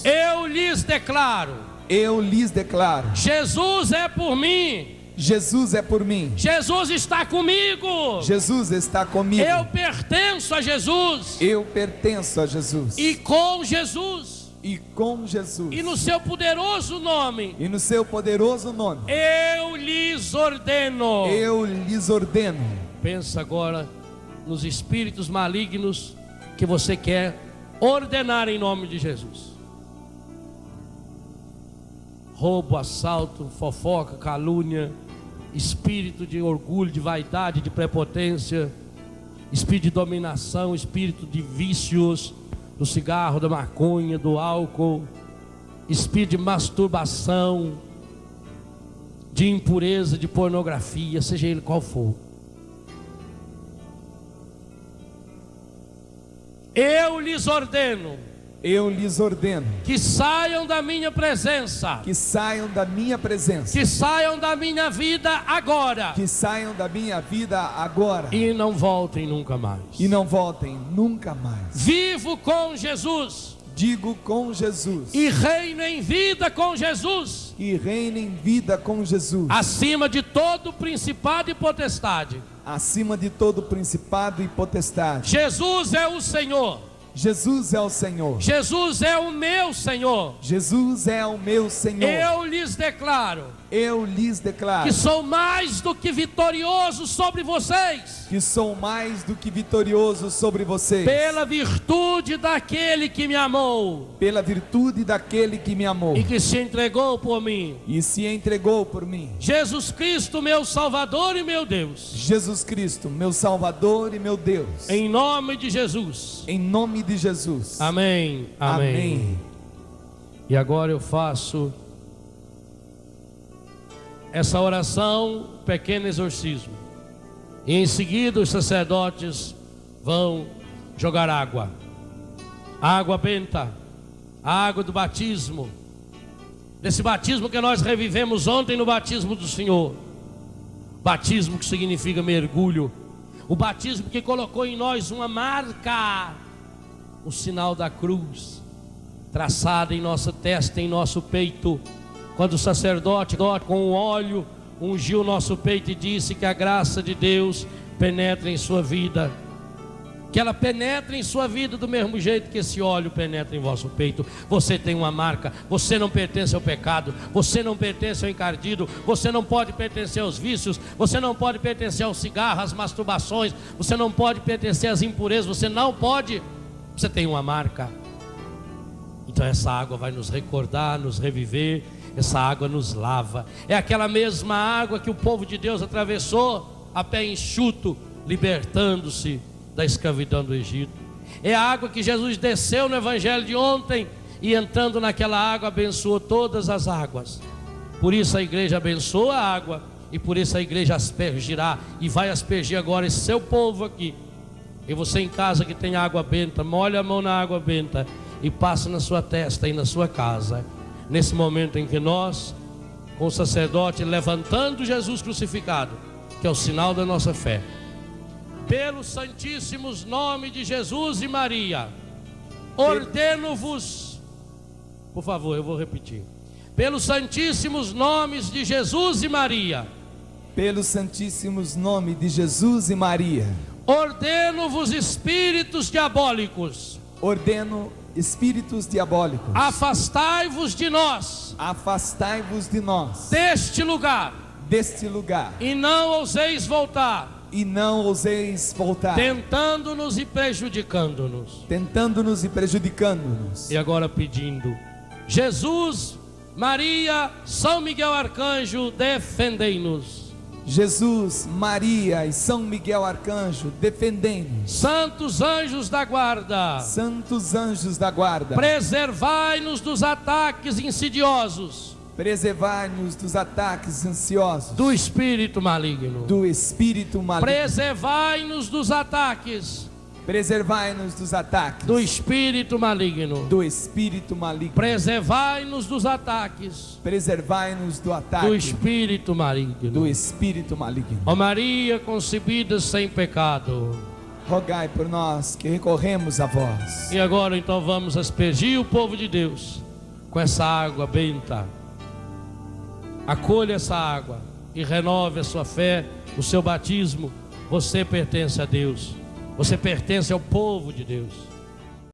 [SPEAKER 1] eu lhes declaro
[SPEAKER 4] Eu lhes declaro:
[SPEAKER 1] Jesus é por mim.
[SPEAKER 4] Jesus é por mim.
[SPEAKER 1] Jesus está comigo.
[SPEAKER 4] Jesus está comigo.
[SPEAKER 1] Eu pertenço a Jesus.
[SPEAKER 4] Eu pertenço a Jesus.
[SPEAKER 1] E com Jesus.
[SPEAKER 4] E com Jesus.
[SPEAKER 1] E no seu poderoso nome.
[SPEAKER 4] E no seu poderoso nome.
[SPEAKER 1] Eu lhes ordeno.
[SPEAKER 4] Eu lhes ordeno.
[SPEAKER 1] Pensa agora nos espíritos malignos que você quer ordenar em nome de Jesus. Roubo, assalto, fofoca, calúnia, espírito de orgulho, de vaidade, de prepotência, espírito de dominação, espírito de vícios, do cigarro, da maconha, do álcool, espírito de masturbação, de impureza, de pornografia, seja ele qual for. Eu lhes ordeno.
[SPEAKER 4] Eu lhes ordeno
[SPEAKER 1] Que saiam da minha presença.
[SPEAKER 4] que saiam da minha presença.
[SPEAKER 1] Que saiam da minha vida agora.
[SPEAKER 4] Que saiam da minha vida agora.
[SPEAKER 1] E não voltem nunca mais.
[SPEAKER 4] E não voltem nunca mais.
[SPEAKER 1] Vivo com Jesus.
[SPEAKER 4] Digo com Jesus.
[SPEAKER 1] E reino em vida com Jesus.
[SPEAKER 4] E reino em vida com Jesus.
[SPEAKER 1] Acima de todo principado e potestade.
[SPEAKER 4] Acima de todo principado e potestade.
[SPEAKER 1] Jesus é o Senhor.
[SPEAKER 4] Jesus é o Senhor.
[SPEAKER 1] Jesus é o meu Senhor.
[SPEAKER 4] Jesus é o meu Senhor.
[SPEAKER 1] Eu lhes declaro
[SPEAKER 4] Eu lhes declaro
[SPEAKER 1] que sou mais do que vitorioso sobre vocês,
[SPEAKER 4] que sou mais do que vitorioso sobre vocês,
[SPEAKER 1] pela virtude daquele que me amou
[SPEAKER 4] pela virtude daquele que me amou
[SPEAKER 1] e que se entregou por mim.
[SPEAKER 4] e se entregou por mim.
[SPEAKER 1] Jesus Cristo, meu Salvador e meu Deus.
[SPEAKER 4] Jesus Cristo, meu Salvador e meu Deus.
[SPEAKER 1] Em nome de Jesus.
[SPEAKER 4] Em nome de Jesus.
[SPEAKER 1] Amém. Amém.
[SPEAKER 4] Amém.
[SPEAKER 1] E agora eu faço essa oração, pequeno exorcismo. E em seguida os sacerdotes vão jogar água. Água benta. A água do batismo. Desse batismo que nós revivemos ontem no batismo do Senhor. Batismo que significa mergulho. O batismo que colocou em nós uma marca. O sinal da cruz. Traçada em nossa testa, em nosso peito. Quando o sacerdote com o óleo ungiu o nosso peito e disse que a graça de Deus penetra em sua vida. Que ela penetre em sua vida do mesmo jeito que esse óleo penetra em vosso peito. Você tem uma marca, você não pertence ao pecado, você não pertence ao encardido, você não pode pertencer aos vícios, você não pode pertencer ao cigarro, às masturbações, você não pode pertencer às impurezas, você não pode, você tem uma marca. Então essa água vai nos recordar, nos reviver, essa água nos lava. É aquela mesma água que o povo de Deus atravessou a pé enxuto, libertando-se da escravidão do Egito. É a água que Jesus desceu no evangelho de ontem e entrando naquela água abençoou todas as águas. Por isso a igreja abençoa a água e por isso a igreja aspergirá e vai aspergir agora esse seu povo aqui. E você em casa que tem água benta, molha a mão na água benta e passa na sua testa e na sua casa. Nesse momento em que nós, com o sacerdote levantando Jesus crucificado, que é o sinal da nossa fé, pelos santíssimos nomes de Jesus e Maria, ordeno-vos, por favor, eu vou repetir, pelos santíssimos nomes de Jesus e Maria,
[SPEAKER 4] pelos santíssimos nomes de Jesus e Maria,
[SPEAKER 1] ordeno-vos espíritos diabólicos,
[SPEAKER 4] ordeno espíritos diabólicos,
[SPEAKER 1] afastai-vos de nós,
[SPEAKER 4] afastai-vos de nós,
[SPEAKER 1] deste lugar,
[SPEAKER 4] e
[SPEAKER 1] não ouseis voltar, tentando-nos e prejudicando-nos. E agora pedindo: Jesus, Maria, São Miguel Arcanjo, defendei-nos.
[SPEAKER 4] Jesus, Maria e São Miguel Arcanjo, defendei-nos.
[SPEAKER 1] Santos anjos da guarda, preservai-nos dos ataques insidiosos,
[SPEAKER 4] preservai-nos dos ataques ansiosos,
[SPEAKER 1] do espírito maligno, preservai-nos dos ataques, do espírito maligno, preservai-nos dos ataques, do espírito maligno, Ó Maria concebida sem pecado,
[SPEAKER 4] rogai por nós que recorremos a vós.
[SPEAKER 1] E agora então vamos aspergir o povo de Deus com essa água benta, acolha essa água e renove a sua fé, o seu batismo. Você pertence a Deus, você pertence ao povo de Deus.